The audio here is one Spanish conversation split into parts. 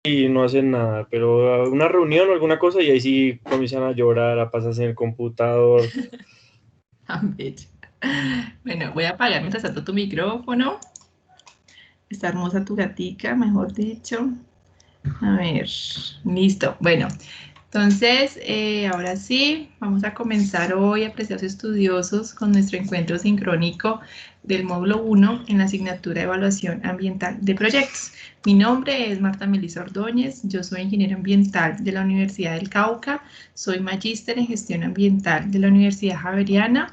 y no hacen nada, pero una reunión o alguna cosa y ahí sí comienzan a llorar, a pasarse en el computador. Tan bella. Bueno, voy a apagar mientras tanto tu micrófono. Está hermosa tu gatica, mejor dicho. A ver, listo. Bueno, entonces, ahora sí, vamos a comenzar hoy, apreciados estudiosos, con nuestro encuentro sincrónico del módulo 1 en la asignatura de Evaluación Ambiental de Proyectos. Mi nombre es Marta Melisa Ordóñez, yo soy ingeniera ambiental de la Universidad del Cauca, soy magíster en gestión ambiental de la Universidad Javeriana.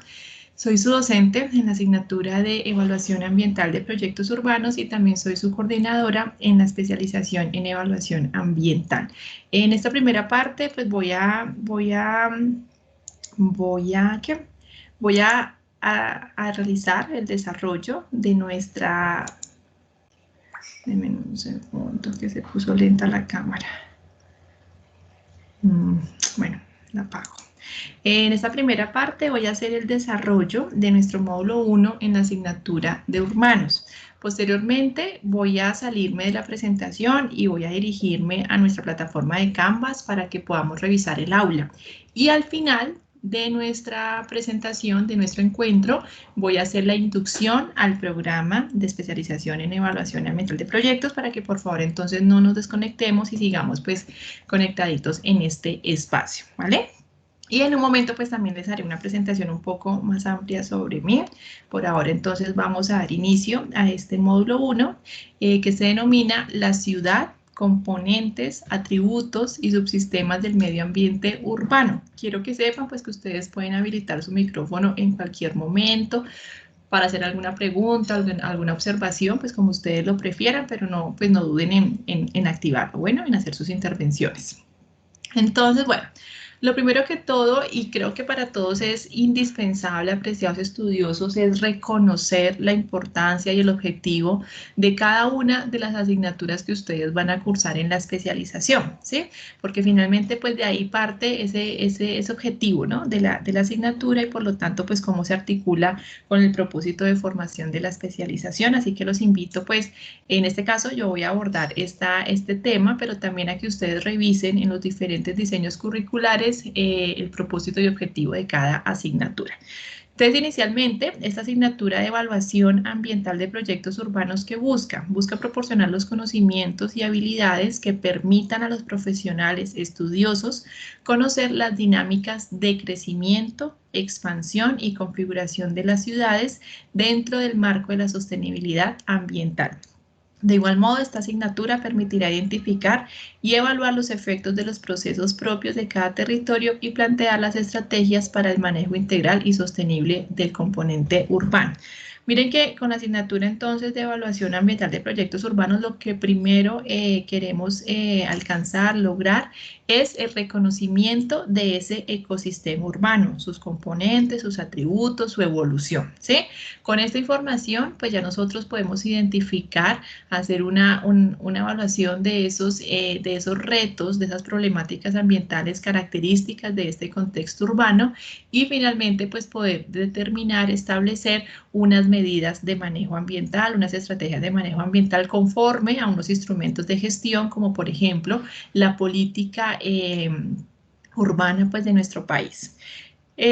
Soy su docente en la asignatura de Evaluación Ambiental de Proyectos Urbanos y también soy su coordinadora en la especialización en Evaluación Ambiental. En esta primera parte, pues ¿qué? Voy a realizar el desarrollo de nuestra... Denme un segundo que se puso lenta la cámara. Bueno, la apago. En esta primera parte voy a hacer el desarrollo de nuestro módulo 1 en la asignatura de Urbanos. Posteriormente voy a salirme de la presentación y voy a dirigirme a nuestra plataforma de Canvas para que podamos revisar el aula. Y al final de nuestra presentación, de nuestro encuentro, voy a hacer la inducción al programa de especialización en evaluación ambiental de proyectos para que por favor entonces no nos desconectemos y sigamos pues conectaditos en este espacio, ¿vale? Y en un momento pues también les haré una presentación un poco más amplia sobre mí. Por ahora entonces vamos a dar inicio a este módulo 1 que se denomina la ciudad, componentes, atributos y subsistemas del medio ambiente urbano. Quiero que sepan pues que ustedes pueden habilitar su micrófono en cualquier momento para hacer alguna pregunta, alguna observación, pues como ustedes lo prefieran, pero no, pues no duden en activarlo, bueno, en hacer sus intervenciones. Entonces, bueno, lo primero que todo, y creo que para todos es indispensable, apreciados estudiosos, es reconocer la importancia y el objetivo de cada una de las asignaturas que ustedes van a cursar en la especialización, ¿sí? Porque finalmente, pues de ahí parte ese objetivo, ¿no? De la asignatura y por lo tanto, pues cómo se articula con el propósito de formación de la especialización. Así que los invito, pues, en este caso yo voy a abordar este tema, pero también a que ustedes revisen en los diferentes diseños curriculares el propósito y objetivo de cada asignatura. Entonces, inicialmente, esta asignatura de evaluación ambiental de proyectos urbanos que busca proporcionar los conocimientos y habilidades que permitan a los profesionales estudiosos conocer las dinámicas de crecimiento, expansión y configuración de las ciudades dentro del marco de la sostenibilidad ambiental. De igual modo, esta asignatura permitirá identificar y evaluar los efectos de los procesos propios de cada territorio y plantear las estrategias para el manejo integral y sostenible del componente urbano. Miren que con la asignatura entonces de evaluación ambiental de proyectos urbanos, lo que primero queremos alcanzar, lograr, es el reconocimiento de ese ecosistema urbano, sus componentes, sus atributos, su evolución, ¿sí? Con esta información, pues ya nosotros podemos identificar, hacer una evaluación de esos retos, de esas problemáticas ambientales características de este contexto urbano y finalmente pues poder determinar, establecer unas medidas de manejo ambiental, unas estrategias de manejo ambiental conforme a unos instrumentos de gestión como por ejemplo la política urbana pues de nuestro país.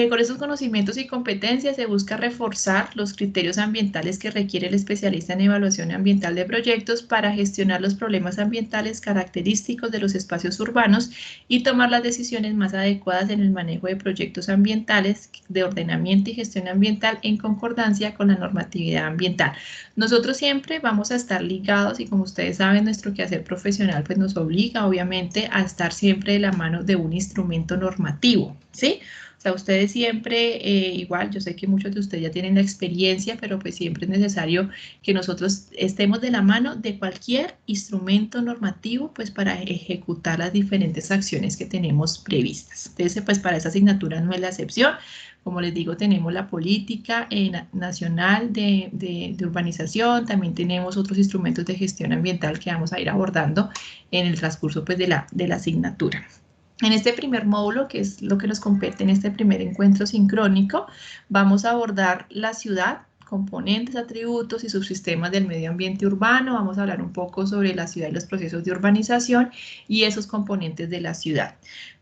Con esos conocimientos y competencias se busca reforzar los criterios ambientales que requiere el especialista en evaluación ambiental de proyectos para gestionar los problemas ambientales característicos de los espacios urbanos y tomar las decisiones más adecuadas en el manejo de proyectos ambientales de ordenamiento y gestión ambiental en concordancia con la normatividad ambiental. Nosotros siempre vamos a estar ligados y como ustedes saben, nuestro quehacer profesional pues nos obliga obviamente a estar siempre de la mano de un instrumento normativo, ¿sí? O sea, ustedes siempre, igual, yo sé que muchos de ustedes ya tienen la experiencia, pero pues siempre es necesario que nosotros estemos de la mano de cualquier instrumento normativo, pues para ejecutar las diferentes acciones que tenemos previstas. Entonces, pues para esa asignatura no es la excepción. Como les digo, tenemos la política nacional de urbanización, también tenemos otros instrumentos de gestión ambiental que vamos a ir abordando en el transcurso pues, de la asignatura. En este primer módulo, que es lo que nos compete en este primer encuentro sincrónico, vamos a abordar la ciudad, componentes, atributos y subsistemas del medio ambiente urbano. Vamos a hablar un poco sobre la ciudad y los procesos de urbanización y esos componentes de la ciudad.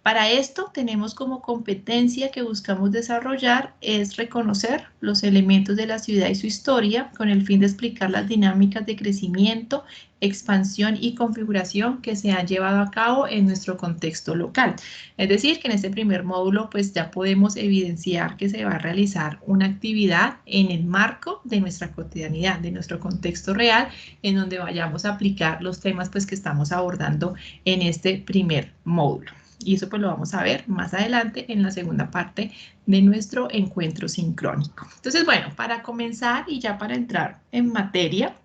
Para esto tenemos como competencia que buscamos desarrollar es reconocer los elementos de la ciudad y su historia con el fin de explicar las dinámicas de crecimiento, expansión y configuración que se han llevado a cabo en nuestro contexto local. Es decir, que en este primer módulo pues ya podemos evidenciar que se va a realizar una actividad en el marco de nuestra cotidianidad, de nuestro contexto real, en donde vayamos a aplicar los temas pues que estamos abordando en este primer módulo. Y eso pues lo vamos a ver más adelante en la segunda parte de nuestro encuentro sincrónico. Entonces, bueno, para comenzar y ya para entrar en materia,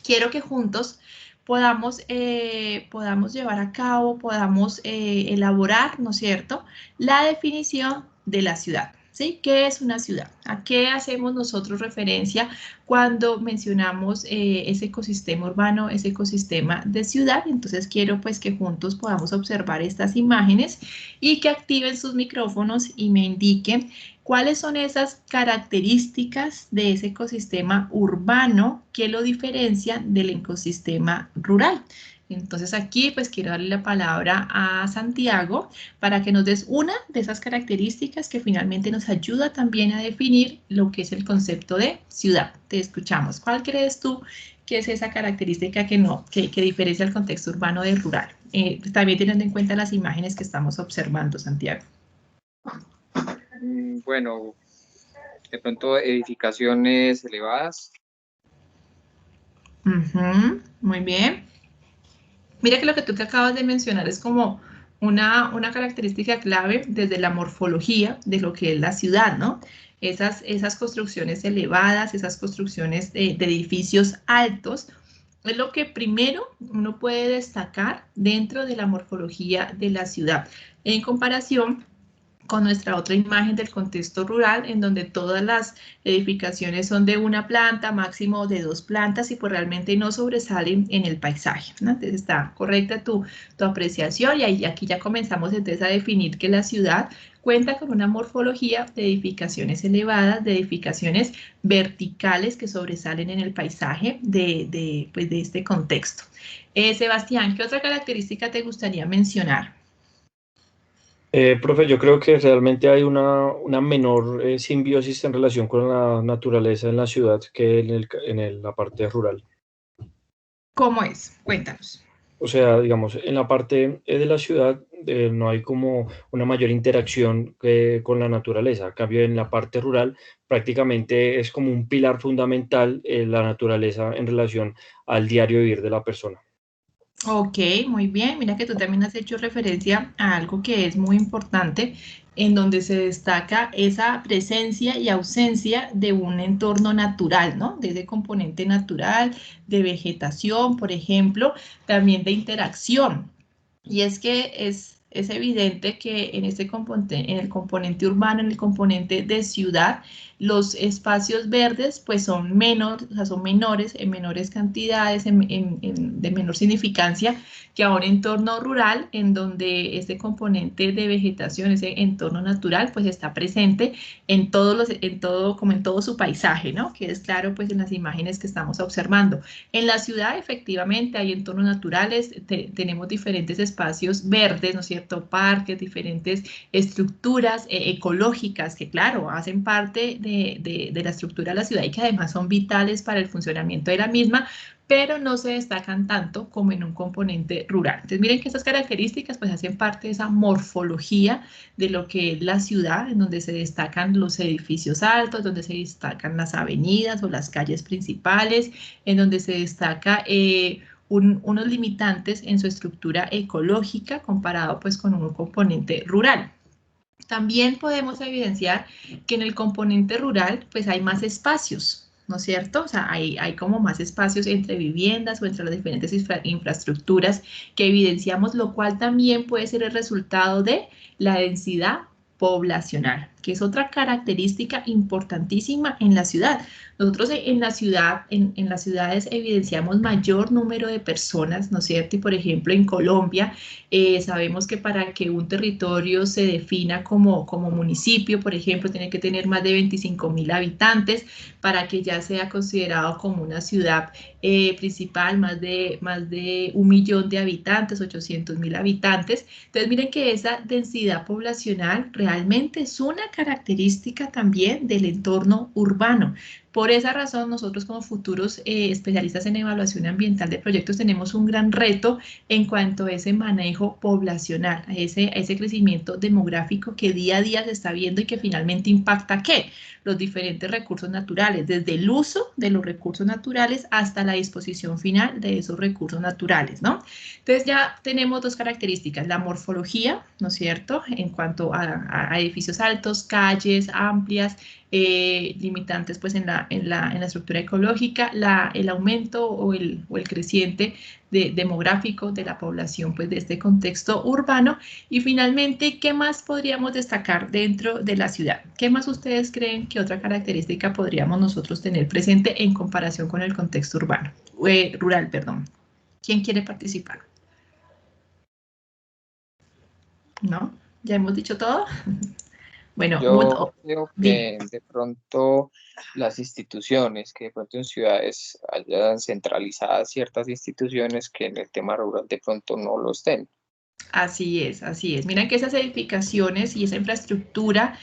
quiero que juntos podamos llevar a cabo, podamos elaborar, ¿no es cierto?, la definición de la ciudad. ¿Sí? ¿Qué es una ciudad? ¿A qué hacemos nosotros referencia cuando mencionamos ese ecosistema urbano, ese ecosistema de ciudad? Entonces quiero pues que juntos podamos observar estas imágenes y que activen sus micrófonos y me indiquen cuáles son esas características de ese ecosistema urbano que lo diferencian del ecosistema rural. Entonces aquí pues quiero darle la palabra a Santiago para que nos des una de esas características que finalmente nos ayuda también a definir lo que es el concepto de ciudad. Te escuchamos. ¿Cuál crees tú que es esa característica que diferencia el contexto urbano del rural? También teniendo en cuenta las imágenes que estamos observando, Santiago. Bueno, de pronto edificaciones elevadas. Muy bien. Mira que lo que tú te acabas de mencionar es como una característica clave desde la morfología de lo que es la ciudad, ¿no? Esas construcciones elevadas, esas construcciones de edificios altos, es lo que primero uno puede destacar dentro de la morfología de la ciudad, en comparación con nuestra otra imagen del contexto rural, en donde todas las edificaciones son de una planta, máximo de 2 plantas, y pues realmente no sobresalen en el paisaje, ¿no? Entonces está correcta tu apreciación, y aquí ya comenzamos entonces a definir que la ciudad cuenta con una morfología de edificaciones elevadas, de edificaciones verticales que sobresalen en el paisaje de este contexto. Sebastián, ¿qué otra característica te gustaría mencionar? Profe, yo creo que realmente hay una menor simbiosis en relación con la naturaleza en la ciudad que en la parte rural. ¿Cómo es? Cuéntanos. O sea, digamos, en la parte de la ciudad no hay como una mayor interacción con la naturaleza. En cambio, en la parte rural prácticamente es como un pilar fundamental la naturaleza en relación al diario vivir de la persona. Ok, muy bien. Mira que tú también has hecho referencia a algo que es muy importante, en donde se destaca esa presencia y ausencia de un entorno natural, ¿no? De ese componente natural, de vegetación, por ejemplo, también de interacción. Y es que es evidente que en en el componente urbano, en el componente de ciudad, los espacios verdes pues son menos, o sea, son menores, en menores cantidades, de menor significancia que a un entorno rural en donde este componente de vegetación, ese entorno natural, pues está presente como en todo su paisaje, ¿no? Que es claro pues en las imágenes que estamos observando. En la ciudad efectivamente hay entornos naturales, tenemos diferentes espacios verdes, ¿no es cierto? Parques, diferentes estructuras ecológicas que claro, hacen parte de la estructura de la ciudad y que además son vitales para el funcionamiento de la misma, pero no se destacan tanto como en un componente rural. Entonces miren que estas características pues hacen parte de esa morfología de lo que es la ciudad, en donde se destacan los edificios altos, donde se destacan las avenidas o las calles principales, en donde se destaca unos limitantes en su estructura ecológica comparado pues con un componente rural. También podemos evidenciar que en el componente rural pues hay más espacios, ¿no es cierto? O sea, hay como más espacios entre viviendas o entre las diferentes infraestructuras que evidenciamos, lo cual también puede ser el resultado de la densidad poblacional. que es otra característica importantísima en la ciudad. Nosotros en la ciudad, en las ciudades evidenciamos mayor número de personas, ¿no es cierto? Y por ejemplo en Colombia sabemos que para que un territorio se defina como municipio, por ejemplo, tiene que tener más de 25.000 habitantes para que ya sea considerado como una ciudad principal, más de 1.000.000 de habitantes, 800.000 habitantes. Entonces miren que esa densidad poblacional realmente es una característica también del entorno urbano. Por esa razón, nosotros como futuros especialistas en evaluación ambiental de proyectos tenemos un gran reto en cuanto a ese manejo poblacional, a ese crecimiento demográfico que día a día se está viendo y que finalmente impacta ¿qué? Los diferentes recursos naturales, desde el uso de los recursos naturales hasta la disposición final de esos recursos naturales, ¿no? Entonces ya tenemos dos características, la morfología, ¿no es cierto?, en cuanto a edificios altos, calles amplias, limitantes pues en la estructura ecológica, el aumento o el creciente demográfico de la población pues de este contexto urbano. Y finalmente, ¿qué más podríamos destacar dentro de la ciudad? ¿Qué más ustedes creen que otra característica podríamos nosotros tener presente en comparación con el contexto urbano, rural, perdón? ¿Quién quiere participar? ¿No? ¿Ya hemos dicho todo? Bueno, Yo creo que de pronto las instituciones, que de pronto en ciudades hayan centralizadas ciertas instituciones que en el tema rural de pronto no lo estén. Así es, así es. Miren que esas edificaciones y esa infraestructura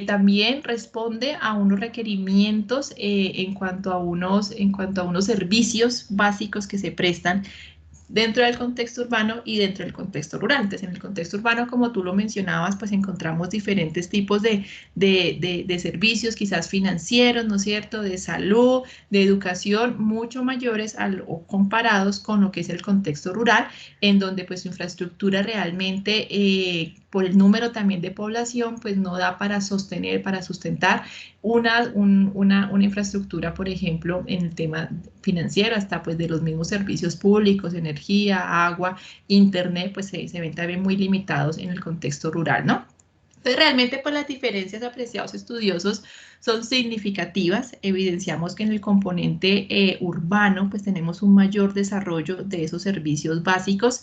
también responde a unos requerimientos en cuanto a unos servicios básicos que se prestan dentro del contexto urbano y dentro del contexto rural. Entonces, en el contexto urbano, como tú lo mencionabas, pues encontramos diferentes tipos de servicios, quizás financieros, ¿no es cierto?, de salud, de educación, mucho mayores o comparados con lo que es el contexto rural, en donde pues su infraestructura realmente, por el número también de población, pues no da para sostener, para sustentar una infraestructura, por ejemplo, en el tema financiero, hasta pues de los mismos servicios públicos, energía, agua, internet, pues se ven también muy limitados en el contexto rural, ¿no? Entonces, realmente, pues las diferencias, apreciados estudiosos, son significativas. Evidenciamos que en el componente urbano, pues tenemos un mayor desarrollo de esos servicios básicos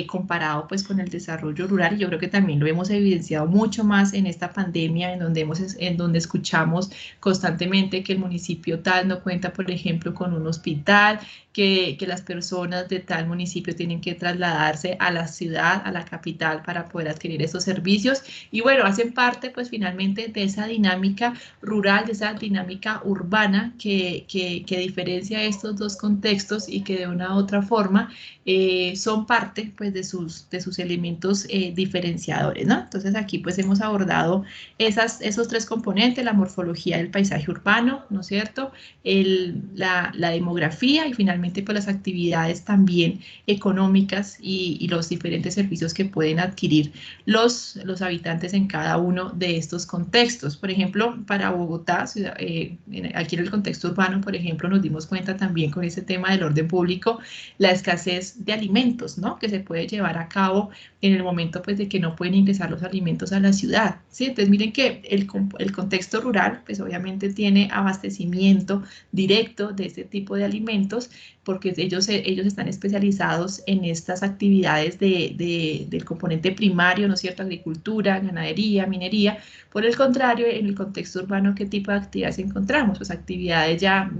comparado pues con el desarrollo rural. Y yo creo que también lo hemos evidenciado mucho más en esta pandemia, en donde escuchamos constantemente que el municipio tal no cuenta, por ejemplo, con un hospital, que las personas de tal municipio tienen que trasladarse a la ciudad, a la capital, para poder adquirir esos servicios. Y bueno, hacen parte pues finalmente de esa dinámica rural, de esa dinámica urbana que diferencia estos dos contextos y que de una u otra forma son parte pues de sus elementos diferenciadores, ¿no? Entonces aquí pues hemos abordado esos tres componentes, la morfología del paisaje urbano, ¿no es cierto?, la demografía y finalmente pues las actividades también económicas y los diferentes servicios que pueden adquirir los habitantes en cada uno de estos contextos. Por ejemplo, para Bogotá, aquí en el contexto urbano, por ejemplo, nos dimos cuenta también con ese tema del orden público, la escasez de alimentos, ¿no?, que se puede llevar a cabo en el momento pues de que no pueden ingresar los alimentos a la ciudad, ¿sí? Entonces miren que el contexto rural pues obviamente tiene abastecimiento directo de este tipo de alimentos porque ellos están especializados en estas actividades del componente primario, ¿no es cierto?, agricultura, ganadería, minería. Por el contrario, en el contexto urbano, ¿qué tipo de actividades encontramos? Pues actividades ya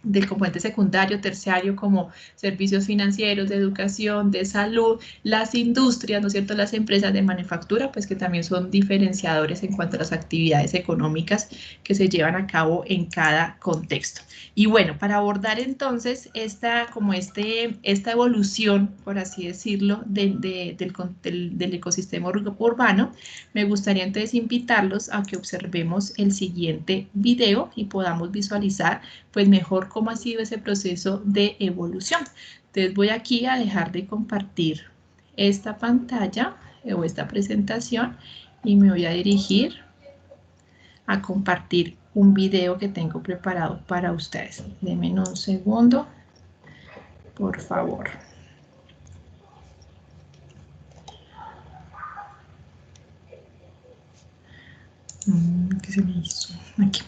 del componente secundario, terciario, como servicios financieros, de educación, de salud, las industrias, ¿no es cierto?, las empresas de manufactura, pues que también son diferenciadores en cuanto a las actividades económicas que se llevan a cabo en cada contexto. Y bueno, para abordar entonces esta evolución, por así decirlo, del ecosistema urbano, me gustaría entonces invitarlos a que observemos el siguiente video y podamos visualizar pues mejor cómo ha sido ese proceso de evolución. Entonces voy aquí a dejar de compartir esta pantalla o esta presentación y me voy a dirigir a compartir un video que tengo preparado para ustedes. Denme un segundo, por favor. se me hizo? Aquí.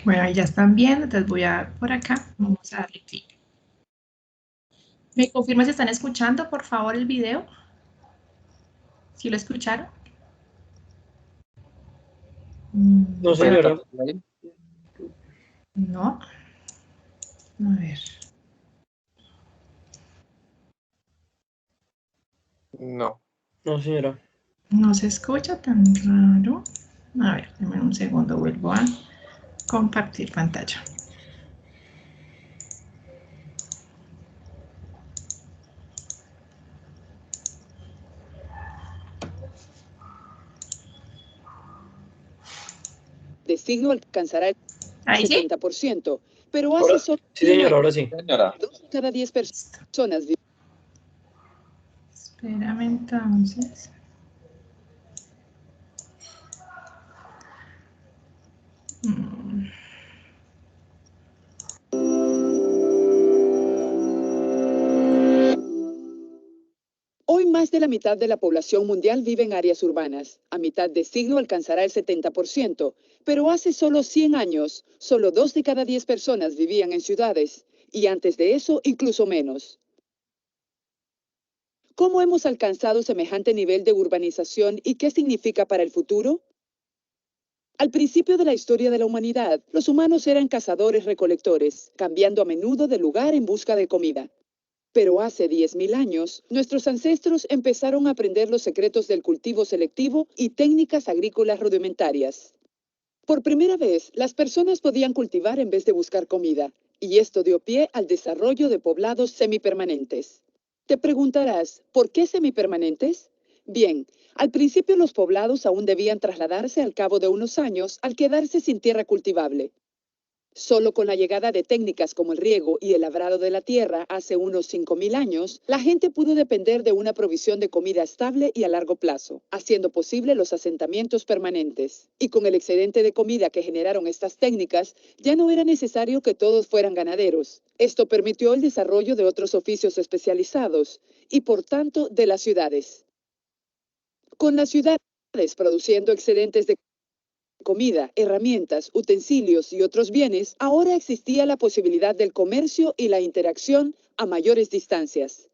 Bueno, ahí ya están viendo, entonces voy a por acá, vamos a darle clic. ¿Me confirma si están escuchando, por favor, el video? ¿Sí lo escucharon? No, señora. No. A ver. No. No, señora. No se escucha tan raro. A ver, denme un segundo, vuelvo a compartir pantalla. De signo alcanzará el ¿Ahí sí? 70%, pero Ahora, hace solo sí, señora, ahora sí. Señora. 2 de cada 10 Listo. personas. Espérame entonces. Hoy más de la mitad de la población mundial vive en áreas urbanas. A mitad de siglo alcanzará el 70%, pero hace solo 100 años, solo 2 de cada 10 personas vivían en ciudades, y antes de eso incluso menos. ¿Cómo hemos alcanzado semejante nivel de urbanización y qué significa para el futuro? Al principio de la historia de la humanidad, los humanos eran cazadores-recolectores, cambiando a menudo de lugar en busca de comida. Pero hace 10.000 años, nuestros ancestros empezaron a aprender los secretos del cultivo selectivo y técnicas agrícolas rudimentarias. Por primera vez, las personas podían cultivar en vez de buscar comida, y esto dio pie al desarrollo de poblados semipermanentes. Te preguntarás, ¿por qué semipermanentes? Bien, al principio los poblados aún debían trasladarse al cabo de unos años al quedarse sin tierra cultivable. Solo con la llegada de técnicas como el riego y el labrado de la tierra hace unos 5.000 años, la gente pudo depender de una provisión de comida estable y a largo plazo, haciendo posible los asentamientos permanentes. Y con el excedente de comida que generaron estas técnicas, ya no era necesario que todos fueran ganaderos. Esto permitió el desarrollo de otros oficios especializados y, por tanto, de las ciudades. Con las ciudades produciendo excedentes de comida, herramientas, utensilios y otros bienes, ahora existía la posibilidad del comercio y la interacción a mayores distancias.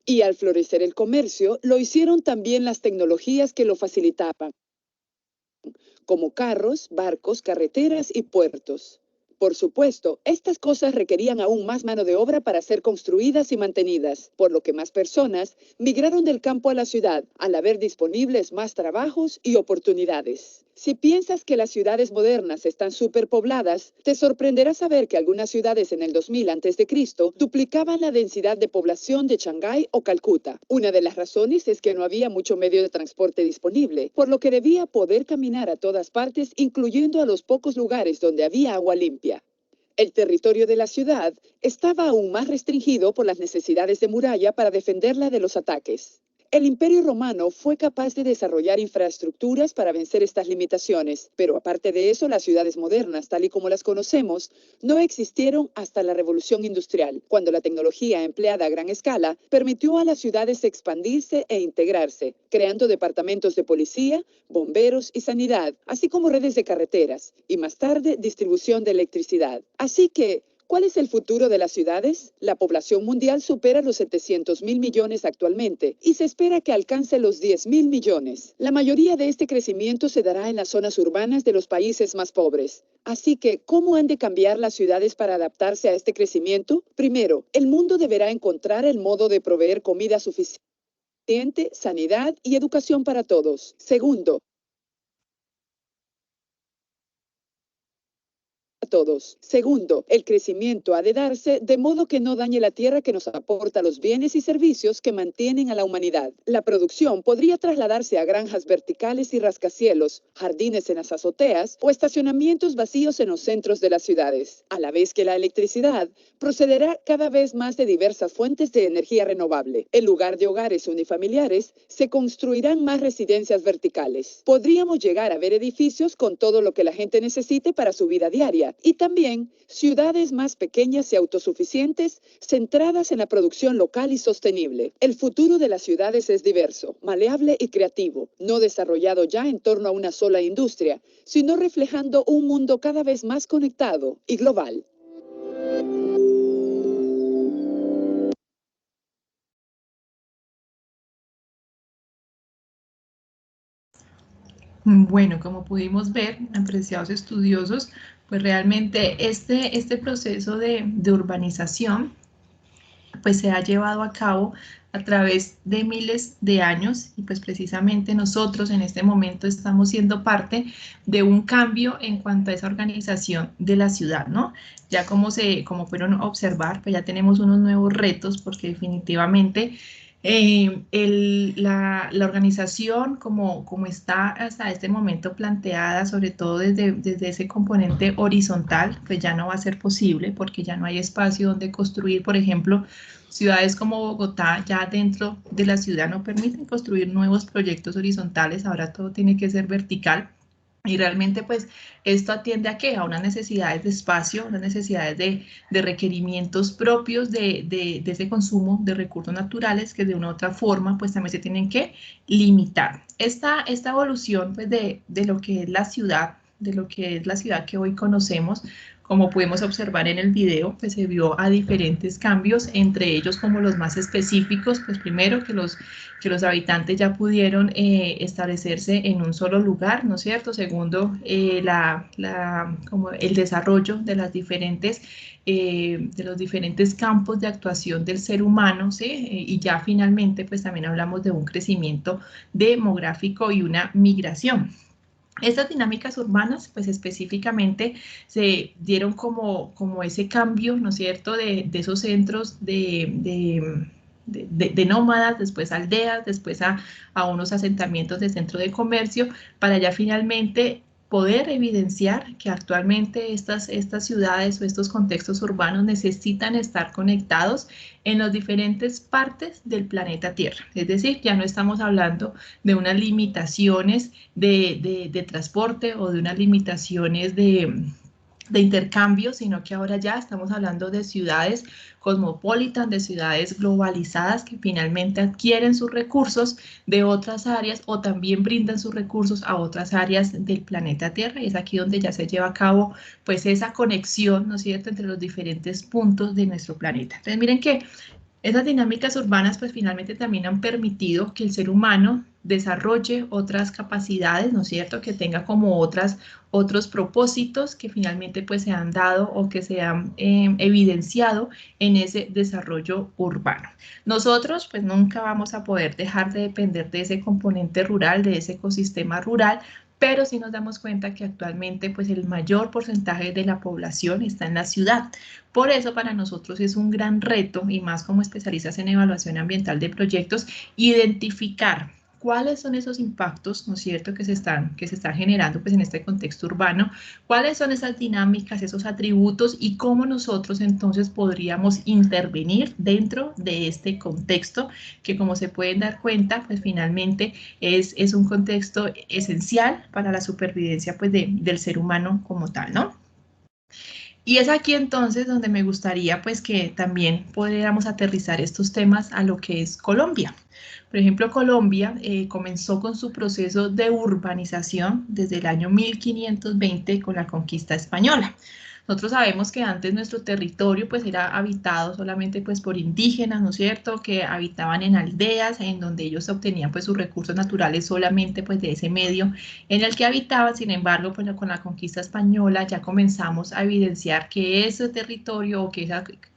Y al florecer el comercio, lo hicieron también las tecnologías que lo facilitaban, como carros, barcos, carreteras y puertos. Por supuesto, estas cosas requerían aún más mano de obra para ser construidas y mantenidas, por lo que más personas migraron del campo a la ciudad, al haber disponibles más trabajos y oportunidades. Si piensas que las ciudades modernas están superpobladas, te sorprenderá saber que algunas ciudades en el 2000 a.C. duplicaban la densidad de población de Shanghái o Calcuta. Una de las razones es que no había mucho medio de transporte disponible, por lo que debía poder caminar a todas partes, incluyendo a los pocos lugares donde había agua limpia. El territorio de la ciudad estaba aún más restringido por las necesidades de muralla para defenderla de los ataques. El Imperio Romano fue capaz de desarrollar infraestructuras para vencer estas limitaciones, pero aparte de eso, las ciudades modernas, tal y como las conocemos, no existieron hasta la Revolución Industrial, cuando la tecnología empleada a gran escala permitió a las ciudades expandirse e integrarse, creando departamentos de policía, bomberos y sanidad, así como redes de carreteras, y más tarde distribución de electricidad. Así que, ¿cuál es el futuro de las ciudades? La población mundial supera los 700.000 millones actualmente y se espera que alcance los 10.000 millones. La mayoría de este crecimiento se dará en las zonas urbanas de los países más pobres. Así que, ¿cómo han de cambiar las ciudades para adaptarse a este crecimiento? Primero, el mundo deberá encontrar el modo de proveer comida suficiente, sanidad y educación para todos. Segundo, todos. Segundo, el crecimiento ha de darse de modo que no dañe la tierra que nos aporta los bienes y servicios que mantienen a la humanidad. La producción podría trasladarse a granjas verticales y rascacielos, jardines en las azoteas o estacionamientos vacíos en los centros de las ciudades, a la vez que la electricidad procederá cada vez más de diversas fuentes de energía renovable. En lugar de hogares unifamiliares, se construirán más residencias verticales. Podríamos llegar a ver edificios con todo lo que la gente necesite para su vida diaria y también ciudades más pequeñas y autosuficientes centradas en la producción local y sostenible. El futuro de las ciudades es diverso, maleable y creativo, no desarrollado ya en torno a una sola industria, sino reflejando un mundo cada vez más conectado y global. Bueno, como pudimos ver, apreciados estudiosos, pues realmente este proceso de urbanización pues se ha llevado a cabo a través de miles de años y pues precisamente nosotros en este momento estamos siendo parte de un cambio en cuanto a esa organización de la ciudad, ¿no? Ya como pudieron observar, pues ya tenemos unos nuevos retos porque definitivamente la organización como está hasta este momento planteada, sobre todo desde ese componente horizontal, pues ya no va a ser posible porque ya no hay espacio donde construir, por ejemplo, ciudades como Bogotá ya dentro de la ciudad no permiten construir nuevos proyectos horizontales, ahora todo tiene que ser vertical. Y realmente pues esto atiende a ¿qué? A unas necesidades de espacio, unas necesidades de requerimientos propios de ese consumo de recursos naturales que de una u otra forma pues también se tienen que limitar. Esta evolución pues de lo que es la ciudad, de lo que es la ciudad que hoy conocemos, como pudimos observar en el video, pues se vio a diferentes cambios, entre ellos como los más específicos, pues primero que los habitantes ya pudieron establecerse en un solo lugar, ¿no es cierto? Segundo, como el desarrollo de los diferentes campos de actuación del ser humano, ¿sí? Y ya finalmente, pues también hablamos de un crecimiento demográfico y una migración. Estas dinámicas urbanas, pues específicamente se dieron como ese cambio, ¿no es cierto?, de esos centros de nómadas, después aldeas, después a unos asentamientos de centro de comercio, para ya finalmente poder evidenciar que actualmente estas ciudades o estos contextos urbanos necesitan estar conectados en las diferentes partes del planeta Tierra. Es decir, ya no estamos hablando de unas limitaciones de transporte o de unas limitaciones de intercambio, sino que ahora ya estamos hablando de ciudades cosmopolitan, de ciudades globalizadas que finalmente adquieren sus recursos de otras áreas o también brindan sus recursos a otras áreas del planeta Tierra, y es aquí donde ya se lleva a cabo pues esa conexión, ¿no es cierto?, entre los diferentes puntos de nuestro planeta. Entonces miren que esas dinámicas urbanas pues finalmente también han permitido que el ser humano desarrolle otras capacidades, ¿no es cierto?, que tenga como otros propósitos que finalmente pues se han dado o que se han evidenciado en ese desarrollo urbano. Nosotros pues nunca vamos a poder dejar de depender de ese componente rural, de ese ecosistema rural, pero sí nos damos cuenta que actualmente pues el mayor porcentaje de la población está en la ciudad. Por eso para nosotros es un gran reto, y más como especialistas en evaluación ambiental de proyectos, identificar cuáles son esos impactos, ¿no es cierto?, que se están generando pues en este contexto urbano, cuáles son esas dinámicas, esos atributos y cómo nosotros entonces podríamos intervenir dentro de este contexto que, como se pueden dar cuenta, pues finalmente es un contexto esencial para la supervivencia pues del ser humano como tal, ¿no? Y es aquí entonces donde me gustaría pues que también pudiéramos aterrizar estos temas a lo que es Colombia. Por ejemplo, Colombia comenzó con su proceso de urbanización desde el año 1520 con la conquista española. Nosotros sabemos que antes nuestro territorio pues era habitado solamente pues por indígenas, ¿no es cierto?, que habitaban en aldeas en donde ellos obtenían pues sus recursos naturales solamente pues de ese medio en el que habitaban. Sin embargo, pues con la conquista española ya comenzamos a evidenciar que ese territorio o que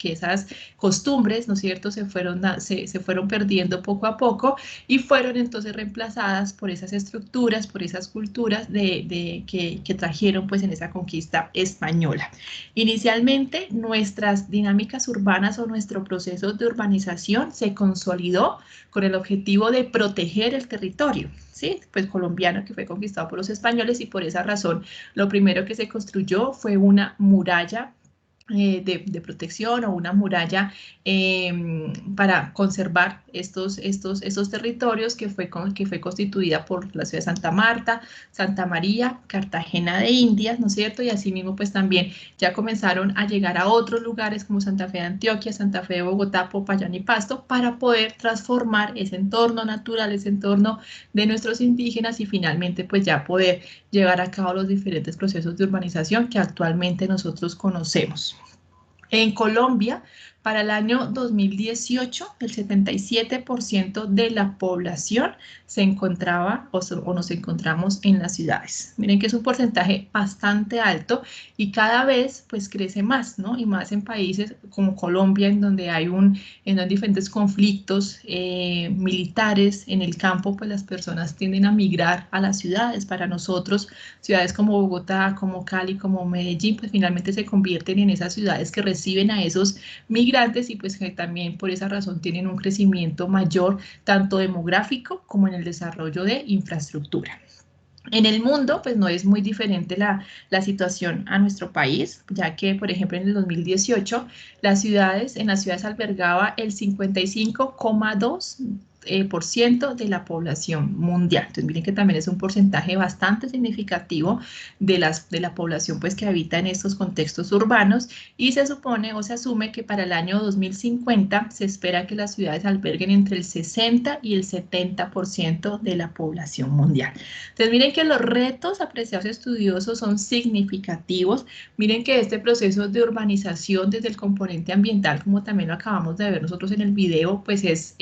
esas costumbres, ¿no es cierto?, se fueron perdiendo poco a poco y fueron entonces reemplazadas por esas estructuras, por esas culturas que trajeron pues en esa conquista española. Inicialmente, nuestras dinámicas urbanas o nuestro proceso de urbanización se consolidó con el objetivo de proteger el territorio, ¿sí? Pues colombiano, que fue conquistado por los españoles, y por esa razón lo primero que se construyó fue una muralla de protección, o una muralla para conservar estos territorios, que fue constituida por la ciudad de Santa Marta, Santa María, Cartagena de Indias, ¿no es cierto? Y asimismo pues también ya comenzaron a llegar a otros lugares como Santa Fe de Antioquia, Santa Fe de Bogotá, Popayán y Pasto, para poder transformar ese entorno natural, ese entorno de nuestros indígenas, y finalmente pues ya poder llevar a cabo los diferentes procesos de urbanización que actualmente nosotros conocemos. En Colombia, para el año 2018, el 77% de la población se encontraba o nos encontramos en las ciudades. Miren que es un porcentaje bastante alto y cada vez pues crece más, ¿no? Y más en países como Colombia, en donde hay diferentes conflictos militares en el campo, pues las personas tienden a migrar a las ciudades. Para nosotros, ciudades como Bogotá, como Cali, como Medellín, pues finalmente se convierten en esas ciudades que reciben a esos migrantes, y pues que también por esa razón tienen un crecimiento mayor, tanto demográfico como en el desarrollo de infraestructura. En el mundo, pues no es muy diferente la situación a nuestro país, ya que, por ejemplo, en el 2018, en las ciudades albergaba el 55,2% de la población mundial. Entonces, miren que también es un porcentaje bastante significativo de la población pues, que habita en estos contextos urbanos, y se supone o se asume que para el año 2050 se espera que las ciudades alberguen entre el 60 y el 70% de la población mundial. Entonces, miren que los retos, apreciados estudiosos, son significativos. Miren que este proceso de urbanización desde el componente ambiental, como también lo acabamos de ver nosotros en el video, pues es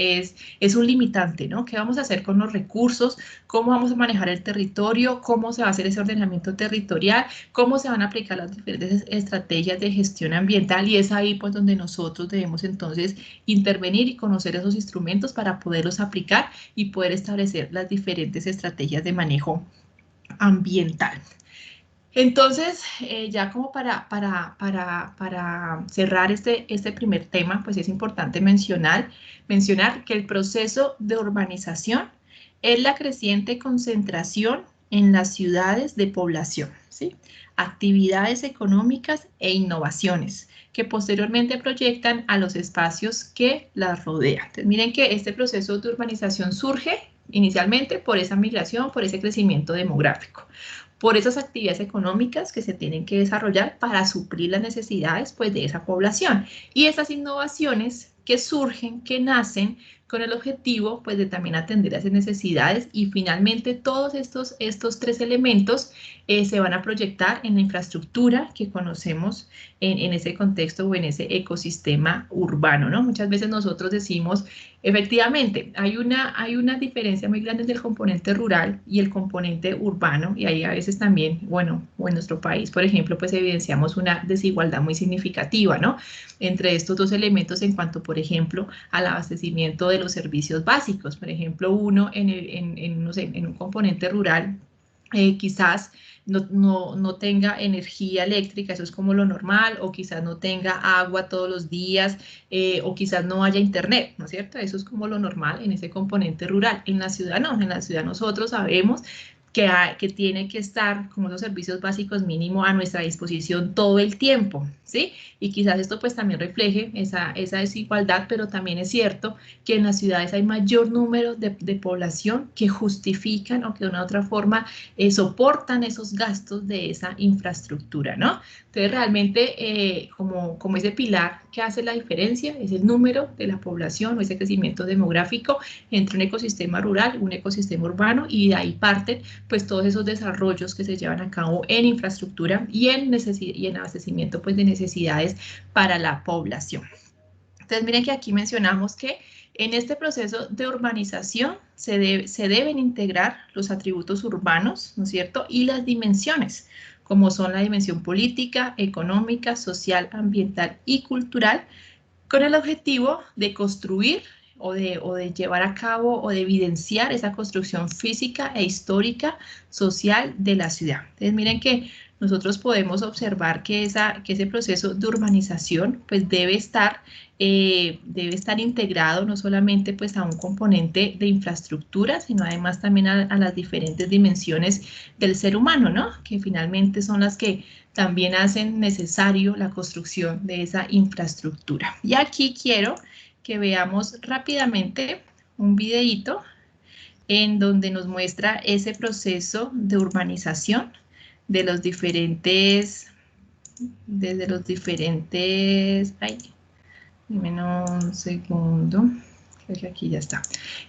un limitante, ¿no? ¿Qué vamos a hacer con los recursos? ¿Cómo vamos a manejar el territorio? ¿Cómo se va a hacer ese ordenamiento territorial? ¿Cómo se van a aplicar las diferentes estrategias de gestión ambiental? Y es ahí pues donde nosotros debemos entonces intervenir y conocer esos instrumentos para poderlos aplicar y poder establecer las diferentes estrategias de manejo ambiental. Entonces, ya como para cerrar este primer tema, pues es importante mencionar que el proceso de urbanización es la creciente concentración en las ciudades de población, ¿sí? Actividades económicas e innovaciones que posteriormente proyectan a los espacios que las rodean. Entonces, miren que este proceso de urbanización surge inicialmente por esa migración, por ese crecimiento demográfico, por esas actividades económicas que se tienen que desarrollar para suplir las necesidades pues, de esa población, y esas innovaciones que surgen, que nacen con el objetivo pues, de también atender a esas necesidades, y finalmente todos estos tres elementos se van a proyectar en la infraestructura que conocemos en ese contexto o en ese ecosistema urbano, ¿no? Muchas veces nosotros decimos, efectivamente, hay una diferencia muy grande entre el componente rural y el componente urbano, y ahí a veces también, bueno, o en nuestro país, por ejemplo, pues evidenciamos una desigualdad muy significativa, ¿no? Entre estos dos elementos en cuanto, por ejemplo, al abastecimiento de los servicios básicos. Por ejemplo, uno no sé, en un componente rural, quizás no tenga energía eléctrica, eso es como lo normal, o quizás no tenga agua todos los días, o quizás no haya internet, ¿no es cierto? Eso es como lo normal en ese componente rural. En la ciudad no, en la ciudad nosotros sabemos que tiene que estar como los servicios básicos mínimo a nuestra disposición todo el tiempo, ¿sí? Y quizás esto pues también refleje esa desigualdad, pero también es cierto que en las ciudades hay mayor número de población que justifican o que de una u otra forma soportan esos gastos de esa infraestructura, ¿no? Entonces realmente como ese pilar que hace la diferencia es el número de la población o ese crecimiento demográfico entre un ecosistema rural, un ecosistema urbano, y de ahí parten pues todos esos desarrollos que se llevan a cabo en infraestructura y en abastecimiento pues de necesidades para la población. Entonces miren que aquí mencionamos que en este proceso de urbanización se deben integrar los atributos urbanos, ¿no es cierto? Y las dimensiones, como son la dimensión política, económica, social, ambiental y cultural, con el objetivo de construir o de llevar a cabo o de evidenciar esa construcción física e histórica social de la ciudad. Entonces miren que nosotros podemos observar que ese proceso de urbanización pues debe estar integrado no solamente pues a un componente de infraestructura, sino además también a las diferentes dimensiones del ser humano, ¿no? Que finalmente son las que también hacen necesario la construcción de esa infraestructura. Y aquí quiero que veamos rápidamente un videíto en donde nos muestra ese proceso de urbanización de los diferentes, ay, dime un segundo, creo que aquí ya está.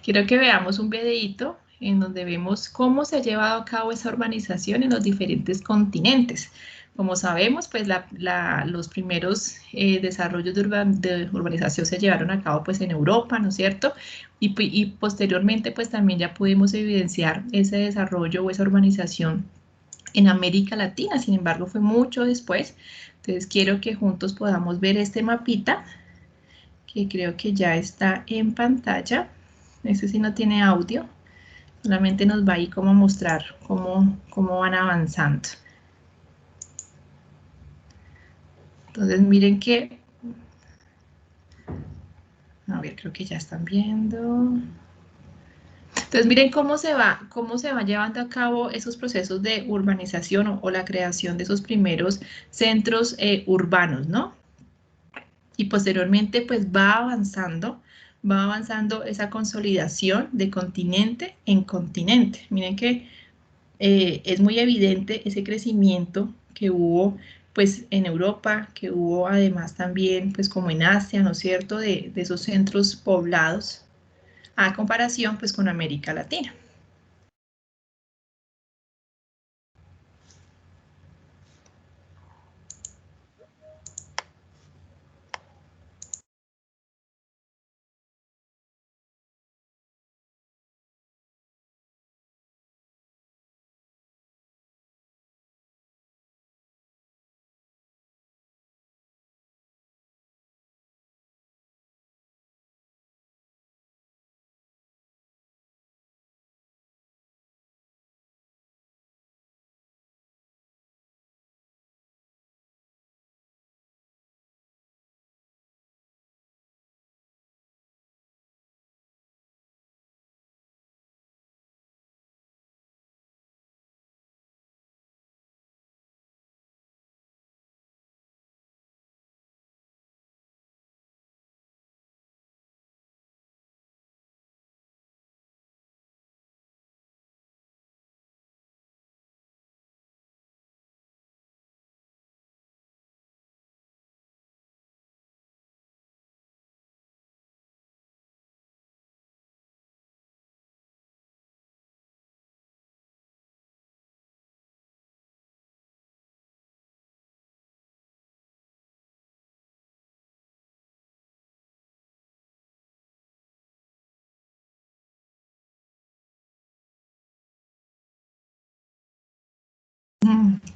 Quiero que veamos un videíto en donde vemos cómo se ha llevado a cabo esa urbanización en los diferentes continentes. Como sabemos, pues los primeros desarrollos de urbanización se llevaron a cabo pues en Europa, ¿no es cierto? Y posteriormente pues también ya pudimos evidenciar ese desarrollo o esa urbanización en América Latina, sin embargo fue mucho después. Entonces quiero que juntos podamos ver este mapita, que creo que ya está en pantalla. Este sí no tiene audio, solamente nos va ahí como a mostrar cómo van avanzando. Entonces miren que, a ver, creo que ya están viendo. Entonces miren cómo se va llevando a cabo esos procesos de urbanización o la creación de esos primeros centros urbanos, ¿no? Y posteriormente pues va avanzando esa consolidación de continente en continente. Miren que es muy evidente ese crecimiento que hubo pues en Europa, que hubo además también pues como en Asia, ¿no es cierto?, de esos centros poblados a comparación pues con América Latina.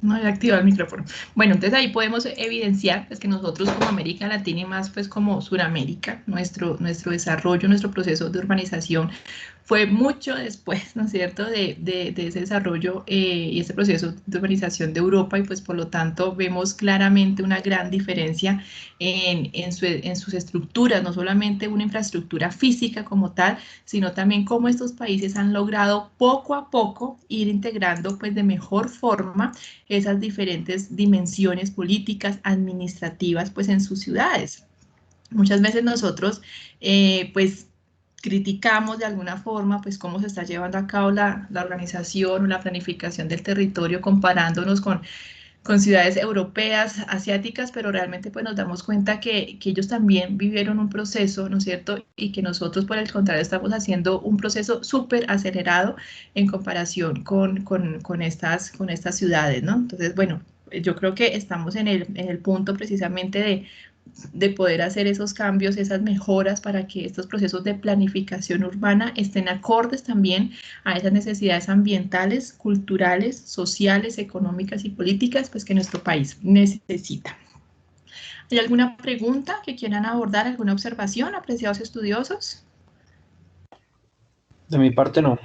No he activado el micrófono. Bueno, entonces ahí podemos evidenciar pues, que nosotros como América Latina y más pues como Suramérica, nuestro desarrollo, nuestro proceso de urbanización fue mucho después, ¿no es cierto?, de ese desarrollo y ese proceso de urbanización de Europa, y pues por lo tanto vemos claramente una gran diferencia en sus estructuras, no solamente una infraestructura física como tal, sino también cómo estos países han logrado poco a poco ir integrando pues de mejor forma esas diferentes dimensiones políticas, administrativas pues en sus ciudades. Muchas veces nosotros pues criticamos de alguna forma pues cómo se está llevando a cabo la organización o la planificación del territorio comparándonos con ciudades europeas, asiáticas, pero realmente pues nos damos cuenta que ellos también vivieron un proceso, ¿no es cierto? Y que nosotros por el contrario estamos haciendo un proceso súper acelerado en comparación con estas ciudades, ¿no? Entonces, bueno, yo creo que estamos en el punto precisamente de poder hacer esos cambios, esas mejoras para que estos procesos de planificación urbana estén acordes también a esas necesidades ambientales, culturales, sociales, económicas y políticas pues, que nuestro país necesita. ¿Hay alguna pregunta que quieran abordar, alguna observación, apreciados estudiosos? De mi parte no.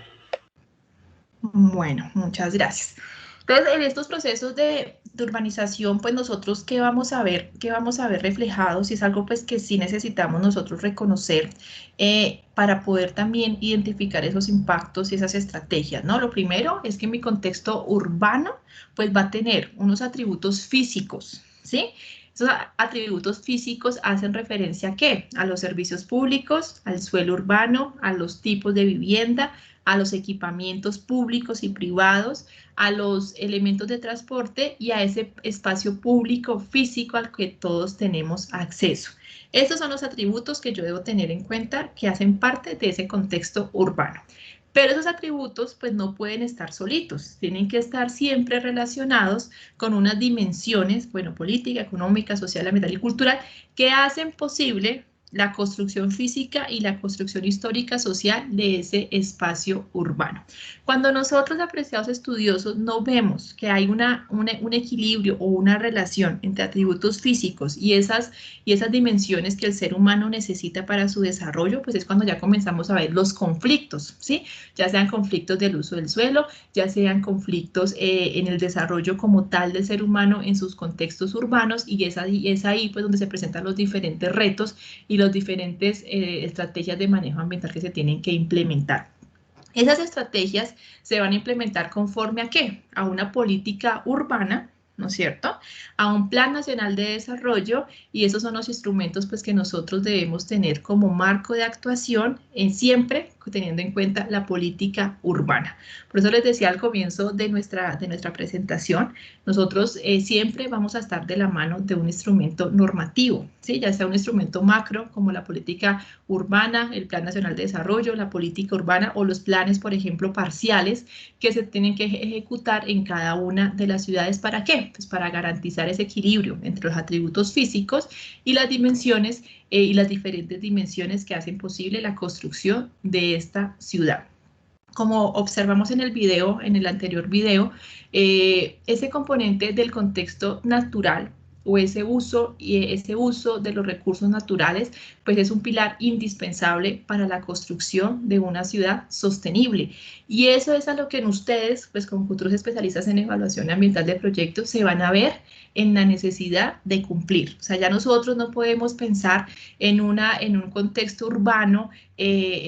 Bueno, muchas gracias. Entonces, en estos procesos de urbanización, pues nosotros, ¿qué vamos a ver? ¿Qué vamos a ver reflejado? Si es algo pues que sí necesitamos nosotros reconocer para poder también identificar esos impactos y esas estrategias, ¿no? Lo primero es que mi contexto urbano, pues va a tener unos atributos físicos, ¿sí? Esos atributos físicos hacen referencia ¿a qué? A los servicios públicos, al suelo urbano, a los tipos de vivienda, a los equipamientos públicos y privados, a los elementos de transporte y a ese espacio público físico al que todos tenemos acceso. Estos son los atributos que yo debo tener en cuenta que hacen parte de ese contexto urbano. Pero esos atributos pues no pueden estar solitos, tienen que estar siempre relacionados con unas dimensiones, bueno, política, económica, social, ambiental y cultural, que hacen posible la construcción física y la construcción histórica social de ese espacio urbano. Cuando nosotros, apreciados estudiosos, no vemos que hay un equilibrio o una relación entre atributos físicos y esas dimensiones que el ser humano necesita para su desarrollo, pues es cuando ya comenzamos a ver los conflictos, ¿sí? Ya sean conflictos del uso del suelo, ya sean conflictos en el desarrollo como tal del ser humano en sus contextos urbanos, y es ahí pues donde se presentan los diferentes retos y las diferentes estrategias de manejo ambiental que se tienen que implementar. Esas estrategias se van a implementar conforme ¿a qué? A una política urbana, ¿no es cierto? A un Plan Nacional de Desarrollo, y esos son los instrumentos pues que nosotros debemos tener como marco de actuación siempre teniendo en cuenta la política urbana. Por eso les decía al comienzo de nuestra presentación, nosotros siempre vamos a estar de la mano de un instrumento normativo, ¿sí? Ya sea un instrumento macro como la política urbana, el Plan Nacional de Desarrollo, la política urbana o los planes, por ejemplo, parciales que se tienen que ejecutar en cada una de las ciudades. ¿Para qué? Pues para garantizar ese equilibrio entre los atributos físicos y las dimensiones y las diferentes dimensiones que hacen posible la construcción de esta ciudad. Como observamos en el video, en el anterior video, ese componente del contexto natural o ese uso de los recursos naturales, pues es un pilar indispensable para la construcción de una ciudad sostenible. Y eso es a lo que en ustedes, pues como futuros especialistas en evaluación ambiental de proyectos, se van a ver en la necesidad de cumplir. O sea, ya nosotros no podemos pensar en un contexto urbano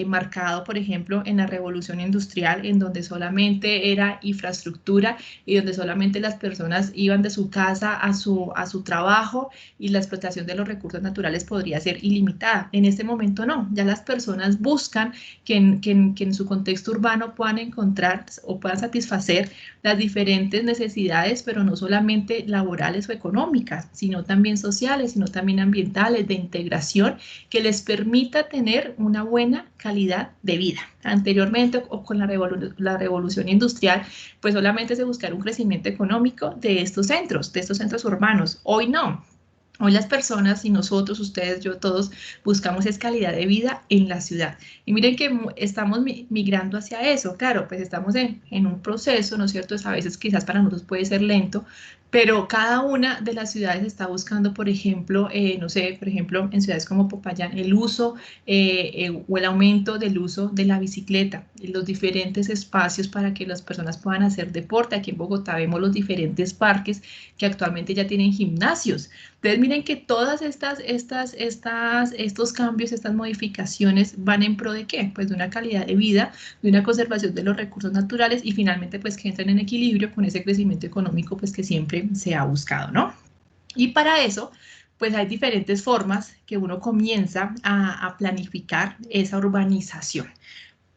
marcado, por ejemplo, en la revolución industrial, en donde solamente era infraestructura y donde solamente las personas iban de su casa a su trabajo, y la explotación de los recursos naturales podría ser ilimitada. En este momento no, ya las personas buscan que en su contexto urbano puedan encontrar o puedan satisfacer las diferentes necesidades, pero no solamente laborales o económicas, sino también sociales, sino también ambientales, de integración, que les permita tener una buena calidad de vida. Anteriormente, o con la revolución industrial, pues solamente se buscaba un crecimiento económico de estos centros urbanos. Hoy no. Hoy las personas y nosotros, ustedes, yo, todos, buscamos es calidad de vida en la ciudad. Y miren que estamos migrando hacia eso. Claro, pues estamos en un proceso, ¿no es cierto? A veces quizás para nosotros puede ser lento, pero cada una de las ciudades está buscando, por ejemplo, no sé, por ejemplo, en ciudades como Popayán, el uso o el aumento del uso de la bicicleta, los diferentes espacios para que las personas puedan hacer deporte. Aquí en Bogotá vemos los diferentes parques que actualmente ya tienen gimnasios. Entonces miren que todas estos cambios, estas modificaciones van en pro de ¿qué? Pues de una calidad de vida, de una conservación de los recursos naturales y finalmente pues que entren en equilibrio con ese crecimiento económico pues que siempre se ha buscado, ¿no? Y para eso pues hay diferentes formas que uno comienza a planificar esa urbanización.